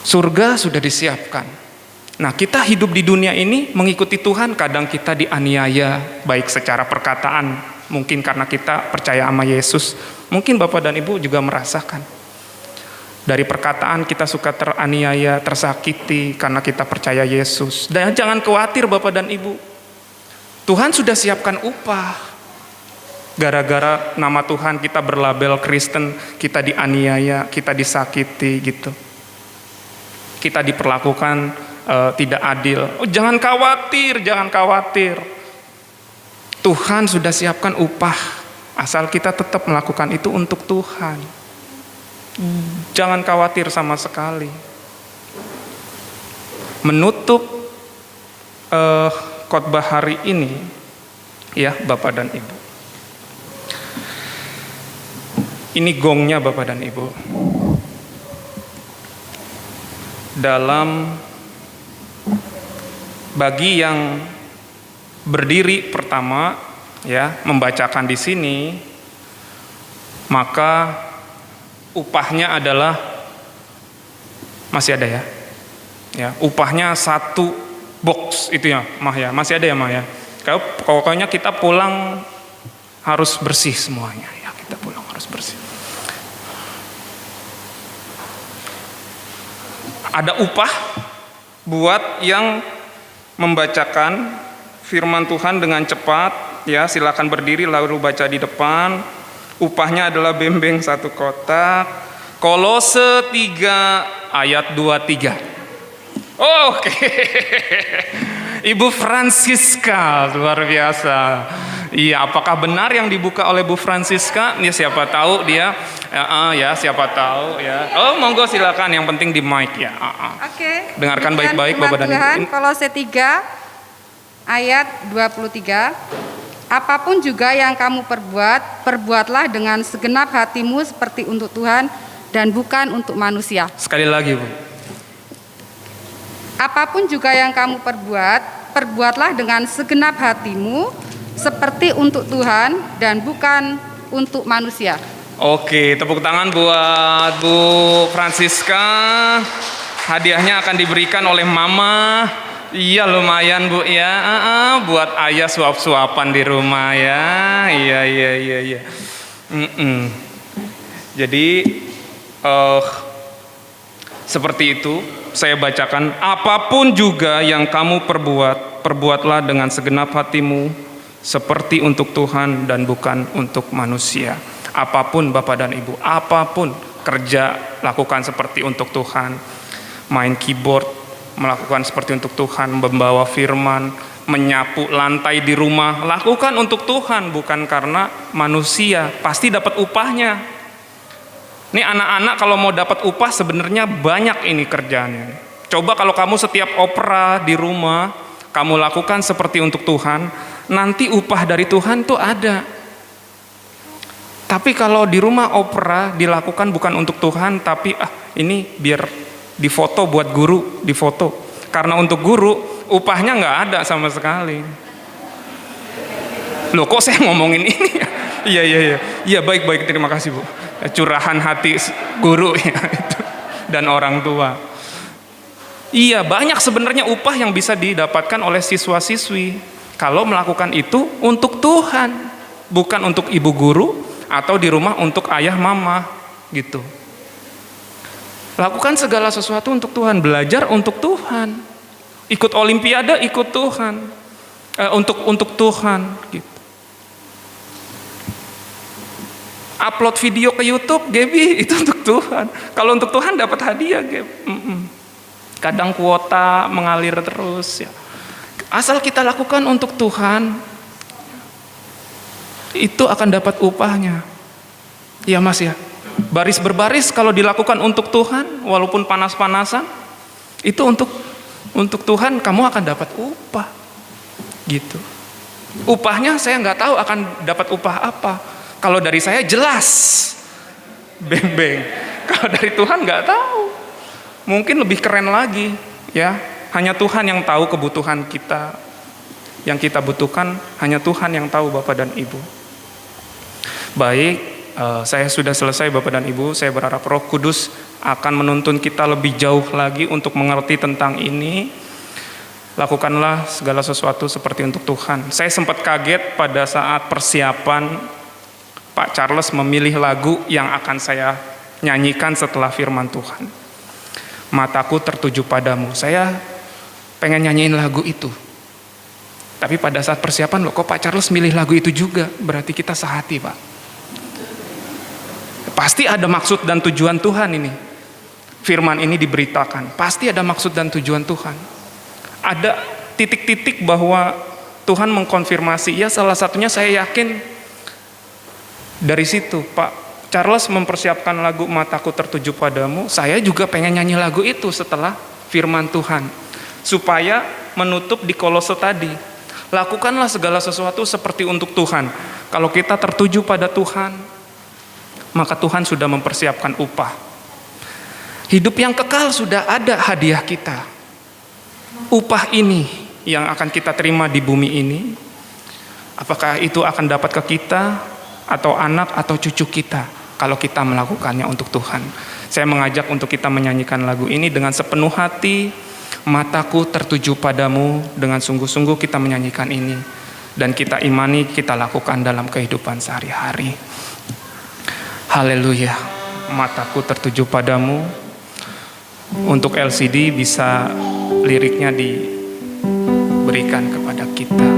Surga sudah disiapkan. Nah, kita hidup di dunia ini mengikuti Tuhan, kadang kita dianiaya, baik secara perkataan, mungkin karena kita percaya sama Yesus. Mungkin Bapak dan Ibu juga merasakan. Dari perkataan kita suka teraniaya, tersakiti karena kita percaya Yesus. Dan jangan khawatir Bapak dan Ibu. Tuhan sudah siapkan upah. Gara-gara nama Tuhan kita berlabel Kristen, kita dianiaya, kita disakiti gitu. Kita diperlakukan tidak adil. Oh, jangan khawatir, jangan khawatir. Tuhan sudah siapkan upah, asal kita tetap melakukan itu untuk Tuhan. Jangan khawatir sama sekali. Menutup khotbah hari ini, ya Bapak dan Ibu. Ini gongnya Bapak dan Ibu. Dalam bagi yang berdiri pertama, ya, membacakan di sini, maka upahnya adalah masih ada ya. Ya, upahnya 1 box itu ya, Mah ya. Masih ada ya, Mah ya. Pokoknya kita pulang harus bersih semuanya ya, kita pulang harus bersih. Ada upah buat yang membacakan firman Tuhan dengan cepat, ya, silakan berdiri lalu baca di depan. Upahnya adalah bembeng 1 kotak. Kolose 3 ayat 23. Oke. Ibu Francisca, luar biasa. Iya, apakah benar yang dibuka oleh Bu Francisca? Ya, siapa tahu dia. Ya, siapa tahu ya. Oh, monggo silakan, yang penting di mic ya. Oke. Dengarkan baik-baik Bapak dan Tuhan, Ibu. Kolose 3 ayat 23. Apapun juga yang kamu perbuat, perbuatlah dengan segenap hatimu seperti untuk Tuhan dan bukan untuk manusia. Sekali lagi, Bu. Apapun juga yang kamu perbuat, perbuatlah dengan segenap hatimu seperti untuk Tuhan dan bukan untuk manusia. Oke, tepuk tangan buat Bu Francisca. Hadiahnya akan diberikan oleh Mama. Iya, lumayan Bu ya. Buat ayah suap-suapan di rumah ya. Iya. Jadi seperti itu saya bacakan. Apapun juga yang kamu perbuat, perbuatlah dengan segenap hatimu seperti untuk Tuhan dan bukan untuk manusia. Apapun Bapak dan Ibu, apapun kerja lakukan seperti untuk Tuhan. Main keyboard melakukan seperti untuk Tuhan, membawa firman, menyapu lantai di rumah, lakukan untuk Tuhan bukan karena manusia. Pasti dapat upahnya. Ini anak-anak kalau mau dapat upah sebenarnya banyak ini kerjaannya. Coba kalau kamu setiap opera di rumah kamu lakukan seperti untuk Tuhan, nanti upah dari Tuhan tuh ada. Tapi kalau di rumah opera dilakukan bukan untuk Tuhan, tapi ini biar difoto buat guru, difoto. Karena untuk guru upahnya nggak ada sama sekali. Loh, kok saya ngomongin ini? Iya, baik, terima kasih Bu. Curahan hati guru ya itu, dan orang tua. Iya, banyak sebenarnya upah yang bisa didapatkan oleh siswa-siswi kalau melakukan itu untuk Tuhan, bukan untuk ibu guru atau di rumah untuk ayah mama gitu. Lakukan segala sesuatu untuk Tuhan, belajar untuk Tuhan, ikut olimpiade ikut Tuhan, untuk Tuhan gitu. Upload video ke YouTube, Gaby, itu untuk Tuhan. Kalau untuk Tuhan dapat hadiah, Gaby. Kadang kuota mengalir terus ya. Asal kita lakukan untuk Tuhan, itu akan dapat upahnya. Iya Mas ya. Baris berbaris kalau dilakukan untuk Tuhan, walaupun panas-panasan, itu untuk Tuhan kamu akan dapat upah. Gitu. Upahnya saya nggak tahu akan dapat upah apa. Kalau dari saya jelas, beng-beng. Kalau dari Tuhan nggak tahu. Mungkin lebih keren lagi, ya. Hanya Tuhan yang tahu kebutuhan kita. Yang kita butuhkan hanya Tuhan yang tahu, Bapak dan Ibu. Baik, saya sudah selesai Bapak dan Ibu. Saya berharap Roh Kudus akan menuntun kita lebih jauh lagi untuk mengerti tentang ini. Lakukanlah segala sesuatu seperti untuk Tuhan. Saya sempat kaget pada saat persiapan Pak Charles memilih lagu yang akan saya nyanyikan setelah firman Tuhan. Mataku tertuju padamu. Saya pengen nyanyiin lagu itu. Tapi pada saat persiapan, loh kok Pak Charles milih lagu itu juga? Berarti kita sehati, Pak. Pasti ada maksud dan tujuan Tuhan ini. Firman ini diberitakan. Pasti ada maksud dan tujuan Tuhan. Ada titik-titik bahwa Tuhan mengkonfirmasi. Ya, salah satunya saya yakin dari situ Pak Charles mempersiapkan lagu Mataku Tertuju Padamu. Saya juga pengen nyanyi lagu itu setelah firman Tuhan, supaya menutup di Kolose tadi. Lakukanlah segala sesuatu seperti untuk Tuhan. Kalau kita tertuju pada Tuhan, maka Tuhan sudah mempersiapkan upah. Hidup yang kekal sudah ada hadiah kita. Upah ini yang akan kita terima di bumi ini, apakah itu akan dapat ke kita atau anak atau cucu kita kalau kita melakukannya untuk Tuhan. Saya mengajak untuk kita menyanyikan lagu ini dengan sepenuh hati. Mataku tertuju padamu, dengan sungguh-sungguh kita menyanyikan ini dan kita imani, kita lakukan dalam kehidupan sehari-hari. Haleluya. Mataku tertuju padamu. Untuk LCD bisa liriknya diberikan kepada kita.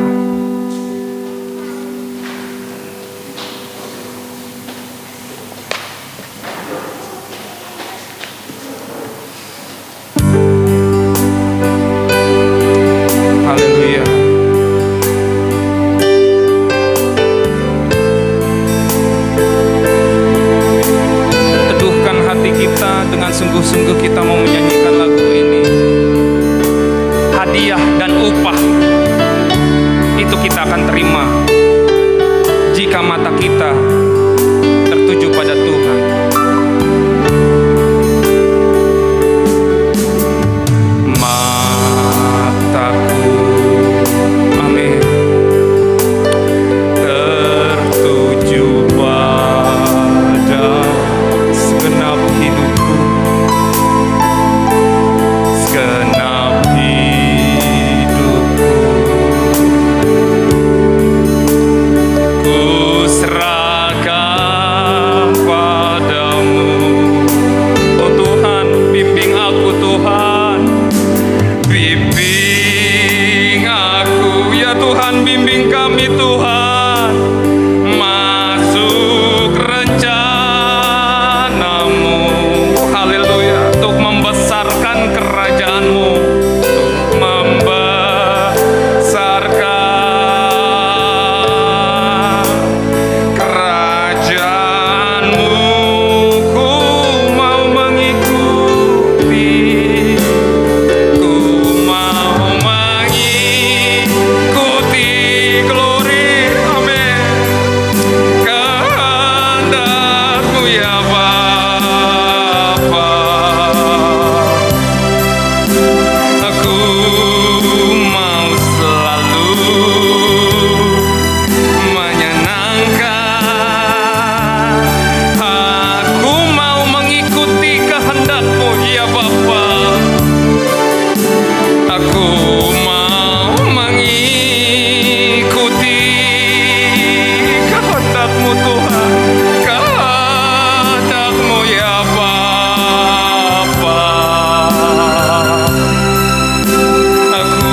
Haleluya. Teduhkan hati kita, dengan sungguh-sungguh kita mau menyanyikan lagu ini. Hadiah dan upah itu kita akan terima jika mata kita tertuju pada Tuhan. Mataku, amin, tertuju pada segenap hidupku, segenap hidupku. Ku serahkan padamu, oh Tuhan, bimbing aku Tuhan, bimbing aku ya Tuhan, bimbing kami Tuhan, masuk rencanamu, haleluya, untuk membesarkan kerajaanmu, untuk membesarkan kerajaanmu. Ku mau mengikuti, ku mau mengikuti, glory, amin, kehendakmu ya Bapa. Aku mau selalu menyenangkan, aku mau mengikuti kehendak-Mu ya Bapa. Aku mau mengikuti kehendak-Mu Tuhan, kehendak-Mu ya Bapa. Aku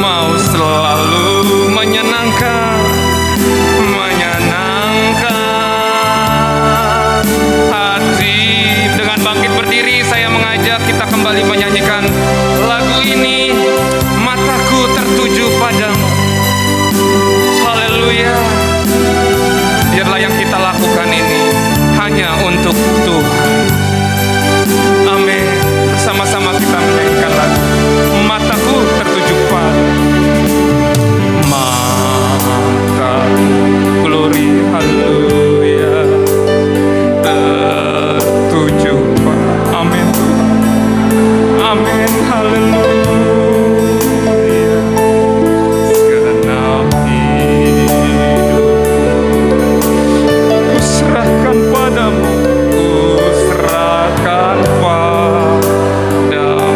mau selalu menyenangkan hati. Dengan bangkit berdiri, saya mengajak kita kembali menyanyikan lagu ini. Mataku tertuju padamu. Haleluya. Biarlah yang kita lakukan ini hanya untuk Tuhan. Amin. Bersama-sama kita menyanyikan lagu Mataku tertuju padamu. Mata, glory, haleluya, tertuju pada, amin Tuhan, amin, haleluya. Segenap hidupku ku serahkan padamu, ku serahkan padamu.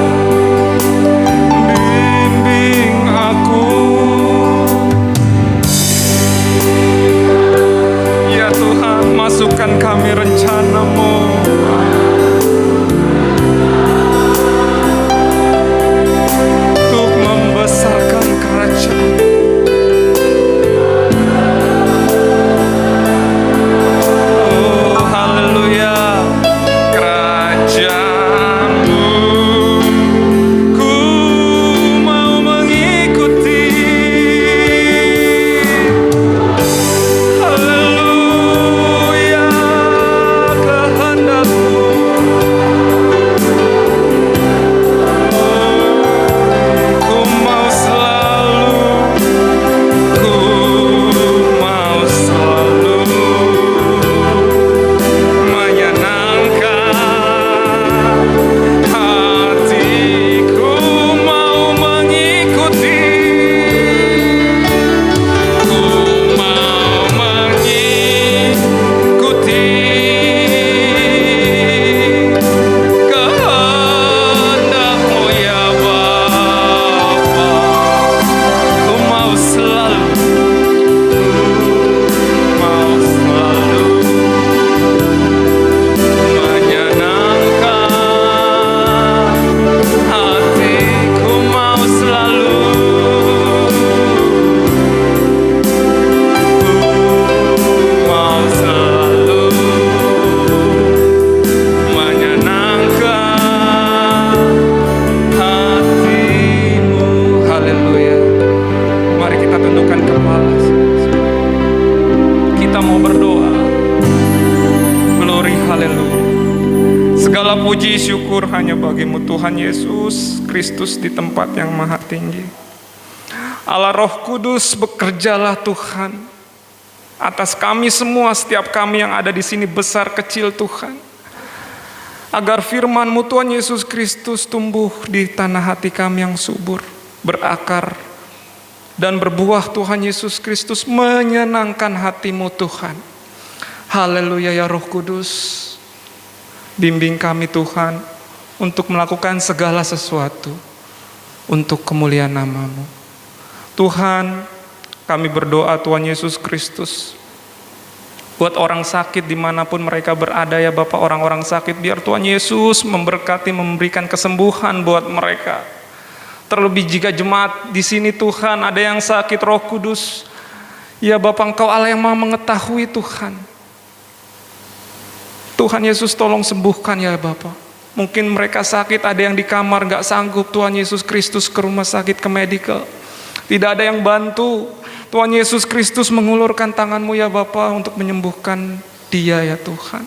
Bimbing aku ya Tuhan, masukkan kami rencana-Mu, untuk membesarkan kerajaan. Oh haleluya, kerajaan-Mu ku mau mengikuti. Haleluya, kehendak Puji syukur hanya bagimu Tuhan Yesus Kristus di tempat yang maha tinggi. Allah Roh Kudus, bekerjalah Tuhan atas kami semua, setiap kami yang ada di sini, besar kecil Tuhan. Agar firman-Mu Tuhan Yesus Kristus tumbuh di tanah hati kami yang subur, berakar dan berbuah Tuhan Yesus Kristus, menyenangkan hati-Mu Tuhan. Haleluya ya Roh Kudus. Bimbing kami Tuhan untuk melakukan segala sesuatu untuk kemuliaan nama-Mu. Tuhan, kami berdoa Tuhan Yesus Kristus, buat orang sakit dimanapun mereka berada ya Bapak, orang-orang sakit, biar Tuhan Yesus memberkati, memberikan kesembuhan buat mereka. Terlebih jika jemaat di sini Tuhan ada yang sakit, Roh Kudus, ya Bapak, Engkau Allah yang Maha mengetahui Tuhan. Tuhan Yesus tolong sembuhkan ya Bapak. Mungkin mereka sakit, ada yang di kamar gak sanggup, Tuhan Yesus Kristus ke rumah sakit, ke medical, tidak ada yang bantu. Tuhan Yesus Kristus mengulurkan tangan-Mu ya Bapa untuk menyembuhkan dia ya Tuhan.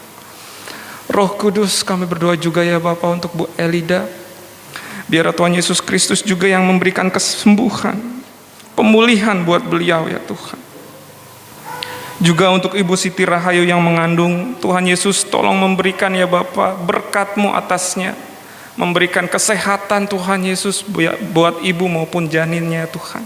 Roh Kudus, kami berdoa juga ya Bapa untuk Bu Elida. Biar Tuhan Yesus Kristus juga yang memberikan kesembuhan, pemulihan buat beliau ya Tuhan. Juga untuk Ibu Siti Rahayu yang mengandung, Tuhan Yesus tolong memberikan ya Bapa berkat-Mu atasnya. Memberikan kesehatan Tuhan Yesus buat ibu maupun janinnya Tuhan.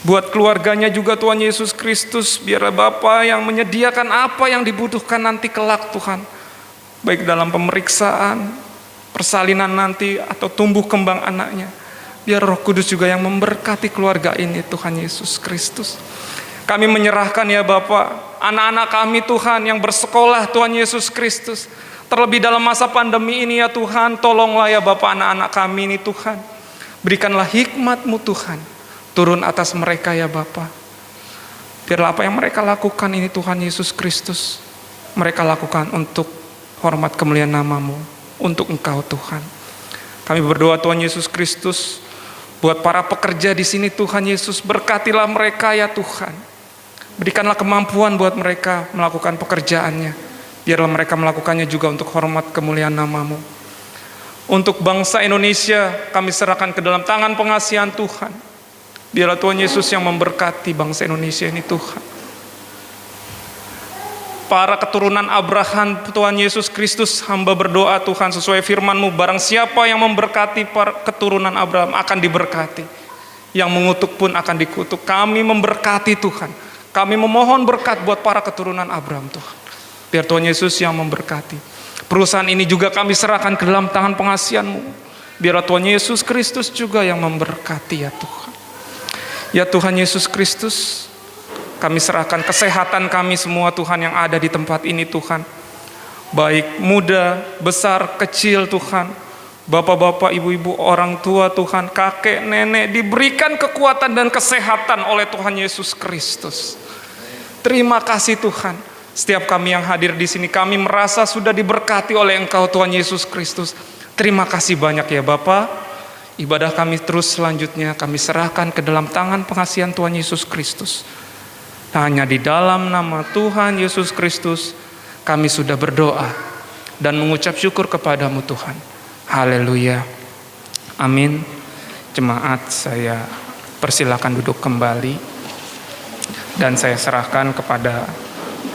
Buat keluarganya juga Tuhan Yesus Kristus, biar Bapa yang menyediakan apa yang dibutuhkan nanti kelak Tuhan. Baik dalam pemeriksaan, persalinan nanti, atau tumbuh kembang anaknya. Biar Roh Kudus juga yang memberkati keluarga ini Tuhan Yesus Kristus. Kami menyerahkan ya Bapa anak-anak kami Tuhan yang bersekolah Tuhan Yesus Kristus. Terlebih dalam masa pandemi ini ya Tuhan, tolonglah ya Bapa anak-anak kami ini Tuhan. Berikanlah hikmat-Mu Tuhan turun atas mereka ya Bapa. Biarlah apa yang mereka lakukan ini Tuhan Yesus Kristus, mereka lakukan untuk hormat kemuliaan nama-Mu, untuk Engkau Tuhan. Kami berdoa Tuhan Yesus Kristus, buat para pekerja di sini Tuhan Yesus, berkatilah mereka ya Tuhan. Berikanlah kemampuan buat mereka melakukan pekerjaannya. Biarlah mereka melakukannya juga untuk hormat kemuliaan nama-Mu. Untuk bangsa Indonesia, kami serahkan ke dalam tangan pengasihan Tuhan. Biarlah Tuhan Yesus yang memberkati bangsa Indonesia ini Tuhan. Para keturunan Abraham Tuhan Yesus Kristus, hamba berdoa Tuhan sesuai firman-Mu, barang siapa yang memberkati para keturunan Abraham akan diberkati. Yang mengutuk pun akan dikutuk. Kami memberkati Tuhan. Kami memohon berkat buat para keturunan Abraham Tuhan. Biar Tuhan Yesus yang memberkati. Perusahaan ini juga kami serahkan ke dalam tangan pengasihan-Mu. Biar Tuhan Yesus Kristus juga yang memberkati ya Tuhan. Ya Tuhan Yesus Kristus, kami serahkan kesehatan kami semua Tuhan yang ada di tempat ini Tuhan. Baik muda, besar, kecil Tuhan. Bapak-bapak, ibu-ibu, orang tua Tuhan, kakek, nenek, diberikan kekuatan dan kesehatan oleh Tuhan Yesus Kristus. Terima kasih Tuhan. Setiap kami yang hadir di sini, kami merasa sudah diberkati oleh Engkau Tuhan Yesus Kristus. Terima kasih banyak ya Bapa. Ibadah kami terus selanjutnya kami serahkan ke dalam tangan pengasihan Tuhan Yesus Kristus. Hanya di dalam nama Tuhan Yesus Kristus kami sudah berdoa dan mengucap syukur kepadamu Tuhan. Haleluya. Amin. Jemaat, saya persilakan duduk kembali dan saya serahkan kepada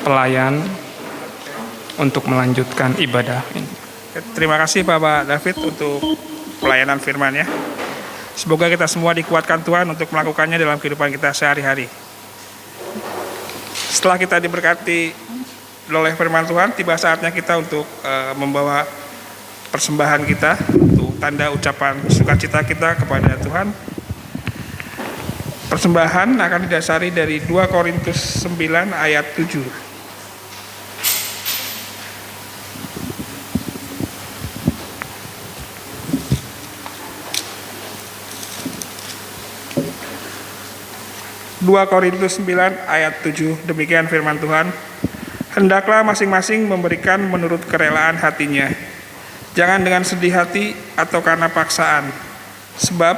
pelayan untuk melanjutkan ibadah ini. Terima kasih Bapak David untuk pelayanan firman-Nya. Semoga kita semua dikuatkan Tuhan untuk melakukannya dalam kehidupan kita sehari-hari. Setelah kita diberkati oleh firman Tuhan, tiba saatnya kita untuk membawa persembahan kita untuk tanda ucapan sukacita kita kepada Tuhan. Persembahan akan didasari dari 2 Korintus 9 ayat 7. Korintus 9 ayat 7, demikian firman Tuhan. Hendaklah masing-masing memberikan menurut kerelaan hatinya, jangan dengan sedih hati atau karena paksaan, sebab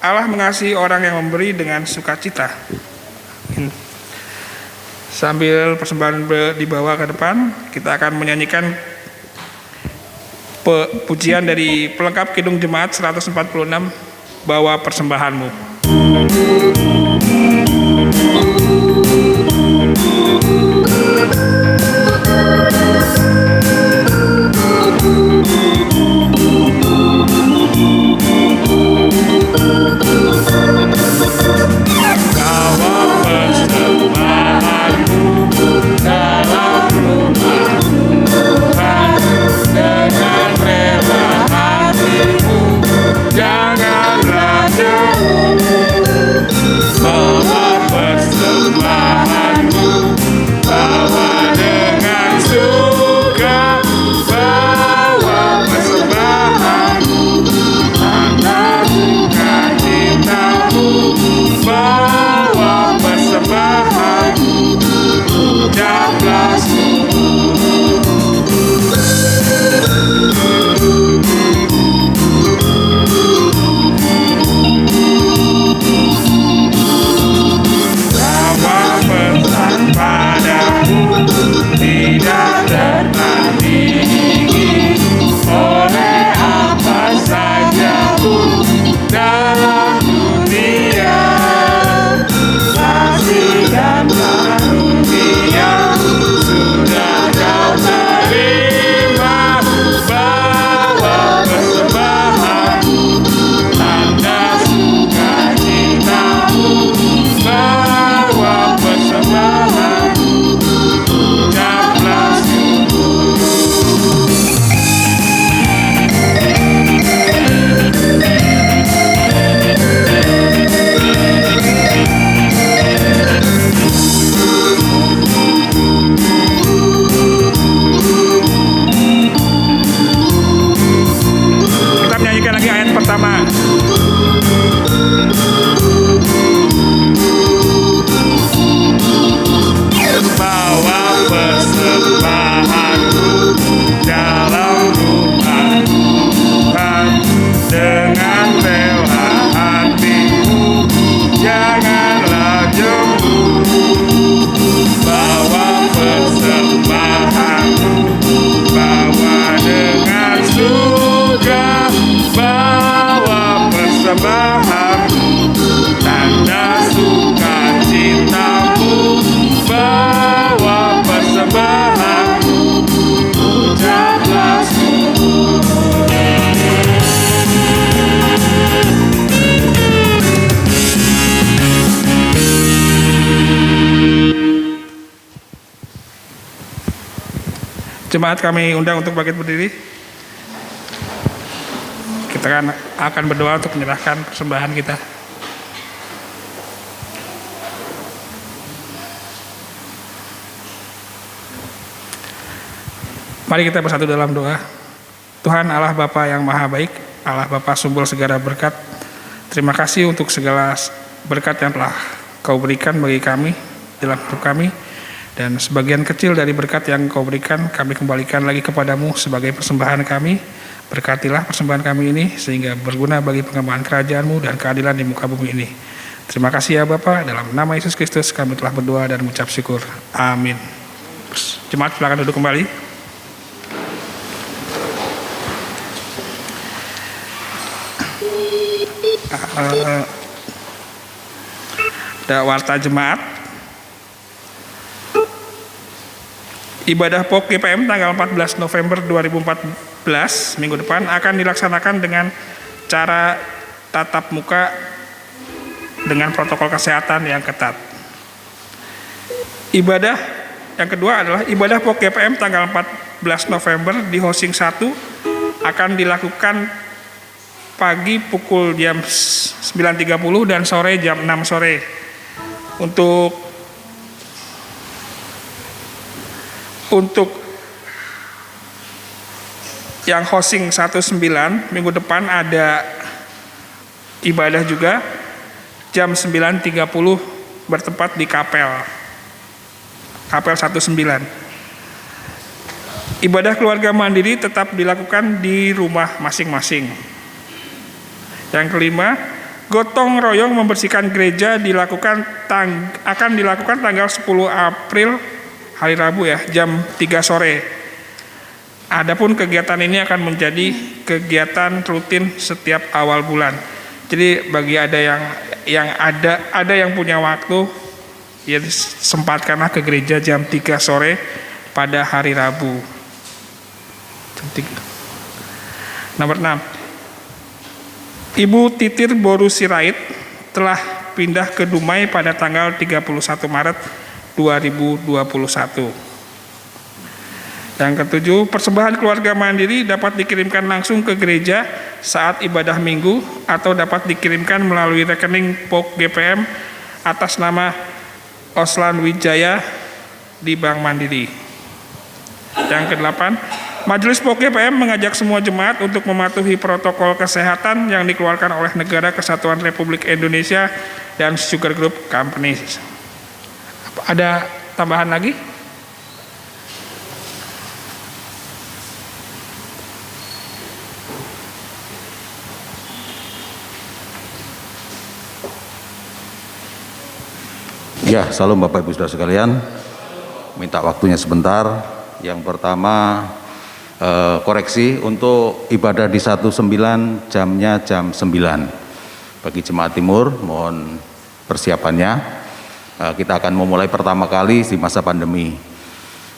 Allah mengasihi orang yang memberi dengan sukacita. Sambil persembahan dibawa ke depan, kita akan menyanyikan pujian dari pelengkap Kidung Jemaat 146, Bawa Persembahanmu. Jemaat kami undang untuk bangkit berdiri. Kita akan berdoa untuk menyerahkan persembahan kita. Mari kita bersatu dalam doa. Tuhan Allah Bapa yang Maha Baik, Allah Bapa sumber segala berkat, terima kasih untuk segala berkat yang telah Kau berikan bagi kami dalam hidup kami. Dan sebagian kecil dari berkat yang Kau berikan, kami kembalikan lagi kepadamu sebagai persembahan kami. Berkatilah persembahan kami ini, sehingga berguna bagi pengembangan kerajaan-Mu dan keadilan di muka bumi ini. Terima kasih ya Bapa, dalam nama Yesus Kristus kami telah berdoa dan mengucap syukur. Amin. Jemaat silakan duduk kembali. Ada warta jemaat. Ibadah POK GPM tanggal 14 November 2014 minggu depan akan dilaksanakan dengan cara tatap muka dengan protokol kesehatan yang ketat. Ibadah yang kedua adalah ibadah POK GPM tanggal 14 November di Hosing 1 akan dilakukan pagi pukul jam 9.30 dan sore jam 6 sore. Untuk yang Hosing 19 minggu depan ada ibadah juga jam 9.30 bertempat di Kapel 19. Ibadah keluarga mandiri tetap dilakukan di rumah masing-masing. Yang kelima, gotong royong membersihkan gereja akan dilakukan tanggal 10 April hari Rabu ya, jam 3 sore. Adapun kegiatan ini akan menjadi kegiatan rutin setiap awal bulan. Jadi bagi ada yang punya waktu, ya sempatkanlah ke gereja jam 3 sore pada hari Rabu. Jam 3. Nomor 6. Ibu Titir Boru Sirait telah pindah ke Dumai pada tanggal 31 Maret 2021. Yang ketujuh, persembahan keluarga mandiri dapat dikirimkan langsung ke gereja saat ibadah minggu atau dapat dikirimkan melalui rekening POK GPM atas nama Oslan Wijaya di Bank Mandiri. Yang kedelapan, Majelis POK GPM mengajak semua jemaat untuk mematuhi protokol kesehatan yang dikeluarkan oleh Negara Kesatuan Republik Indonesia dan Sugar Group Companies. Ada tambahan lagi? Ya, salam Bapak Ibu Saudara sekalian. Minta waktunya sebentar. Yang pertama, koreksi untuk ibadah di 19 jamnya jam 9. Bagi jemaat timur, mohon persiapannya. Kita akan memulai pertama kali di masa pandemi.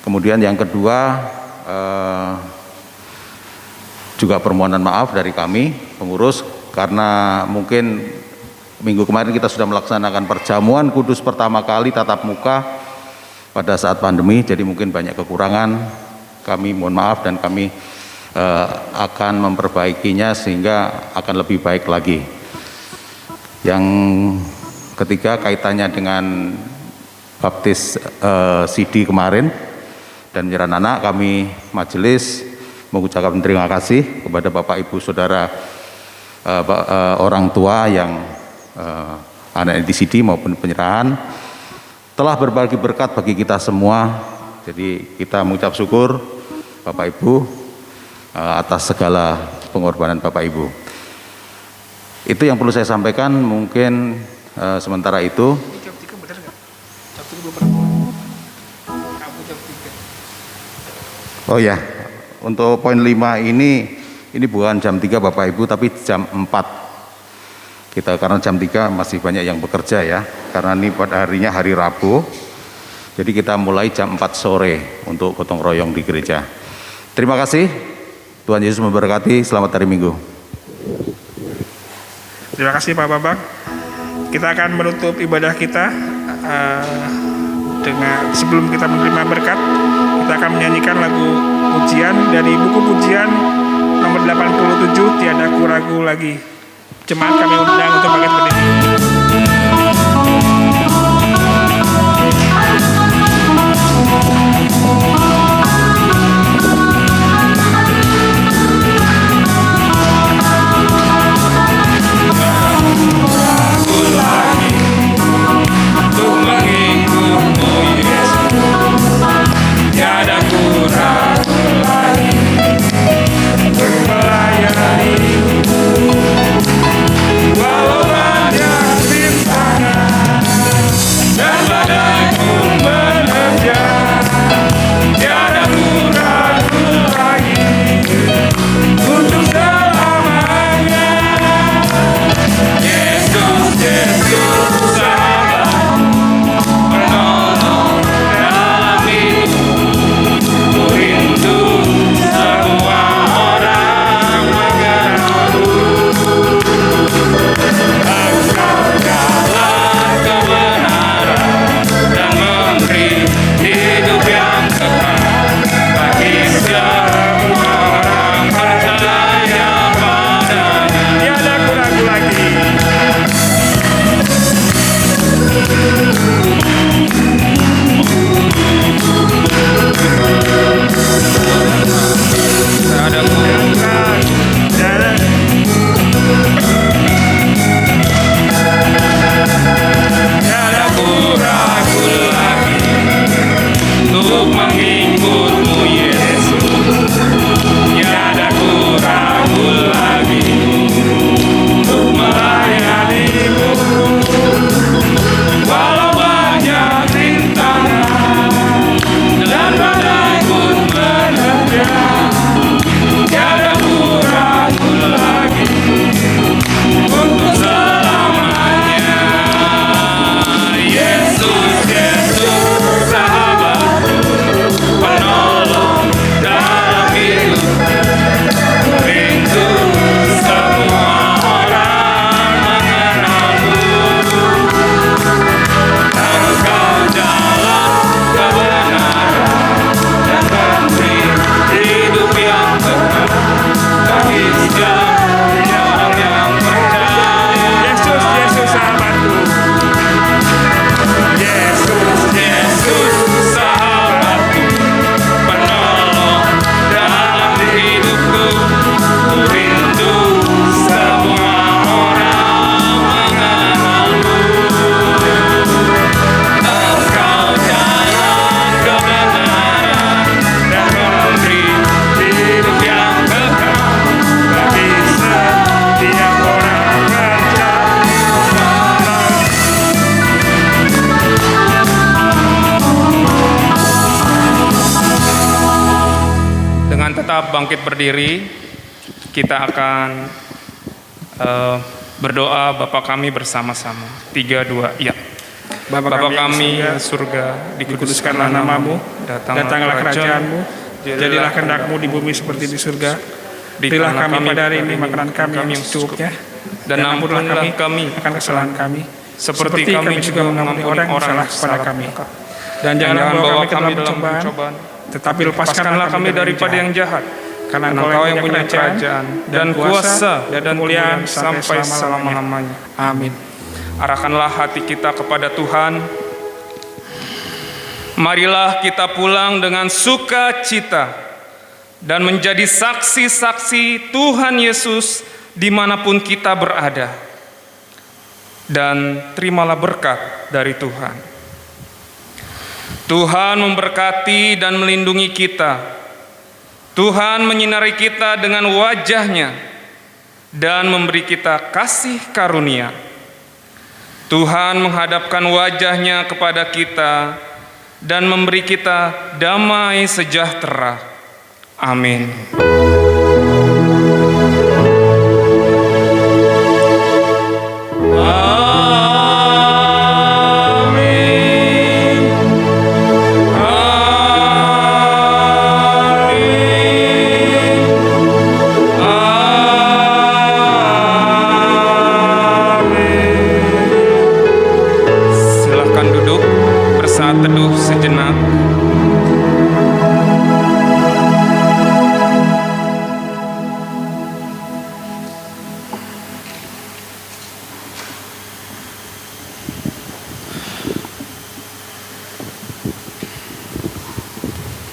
Kemudian yang kedua, juga permohonan maaf dari kami, pengurus, karena mungkin minggu kemarin kita sudah melaksanakan perjamuan kudus pertama kali tatap muka pada saat pandemi, jadi mungkin banyak kekurangan. Kami mohon maaf dan kami akan memperbaikinya sehingga akan lebih baik lagi. Yang ketiga, kaitannya dengan baptis CD kemarin dan penyerahan anak, kami majelis mengucapkan terima kasih kepada Bapak Ibu Saudara orang tua yang anak di CD maupun penyerahan telah berbagi berkat bagi kita semua. Jadi kita mengucap syukur Bapak Ibu atas segala pengorbanan Bapak Ibu. Itu yang perlu saya sampaikan. Mungkin sementara itu. Jam 3 benar nggak? Jam 3 belum pernah. Kamu jam 3. Oh ya, untuk poin 5 ini bukan jam 3 Bapak Ibu, tapi jam 4. Kita karena jam 3 masih banyak yang bekerja ya, karena ini pada harinya hari Rabu. Jadi kita mulai jam 4 sore untuk gotong royong di gereja. Terima kasih. Tuhan Yesus memberkati. Selamat hari Minggu. Terima kasih Pak Bambang. Kita akan menutup ibadah kita dengan sebelum kita menerima berkat, kita akan menyanyikan lagu pujian dari buku pujian nomor 87, Tiada Ku Ragu Lagi. Jemaat kami undang untuk bangkit berdiri. tetap bangkit berdiri. Kita akan berdoa Bapa kami bersama-sama. 3, 2, ya. Bapa kami yang surga, dikuduskanlah namamu, datanglah kerajaanmu, jadilah kehendak-Mu di bumi seperti di surga. Berilah kami pada hari ini makanan kami yang secukupnya, dan ampunilah kami akan kesalahan kami, seperti kami juga mengampuni orang yang salah kepada kami. Dan jangan bawa kami dalam pencobaan, tetapi lepaskanlah kami daripada yang jahat. Karena Engkau yang punya kerajaan dan kuasa dan kemuliaan sampai selama-lamanya. Amin. Arahkanlah hati kita kepada Tuhan. Marilah kita pulang dengan sukacita dan menjadi saksi-saksi Tuhan Yesus dimanapun kita berada. Dan terimalah berkat dari Tuhan. Tuhan memberkati dan melindungi kita. Tuhan menyinari kita dengan wajah-Nya dan memberi kita kasih karunia. Tuhan menghadapkan wajah-Nya kepada kita dan memberi kita damai sejahtera. Amin. Teduh sejenak.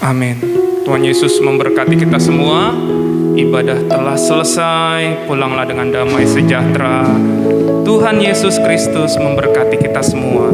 Amin. Tuhan Yesus memberkati kita semua. Ibadah telah selesai. Pulanglah dengan damai sejahtera. Tuhan Yesus Kristus memberkati kita semua.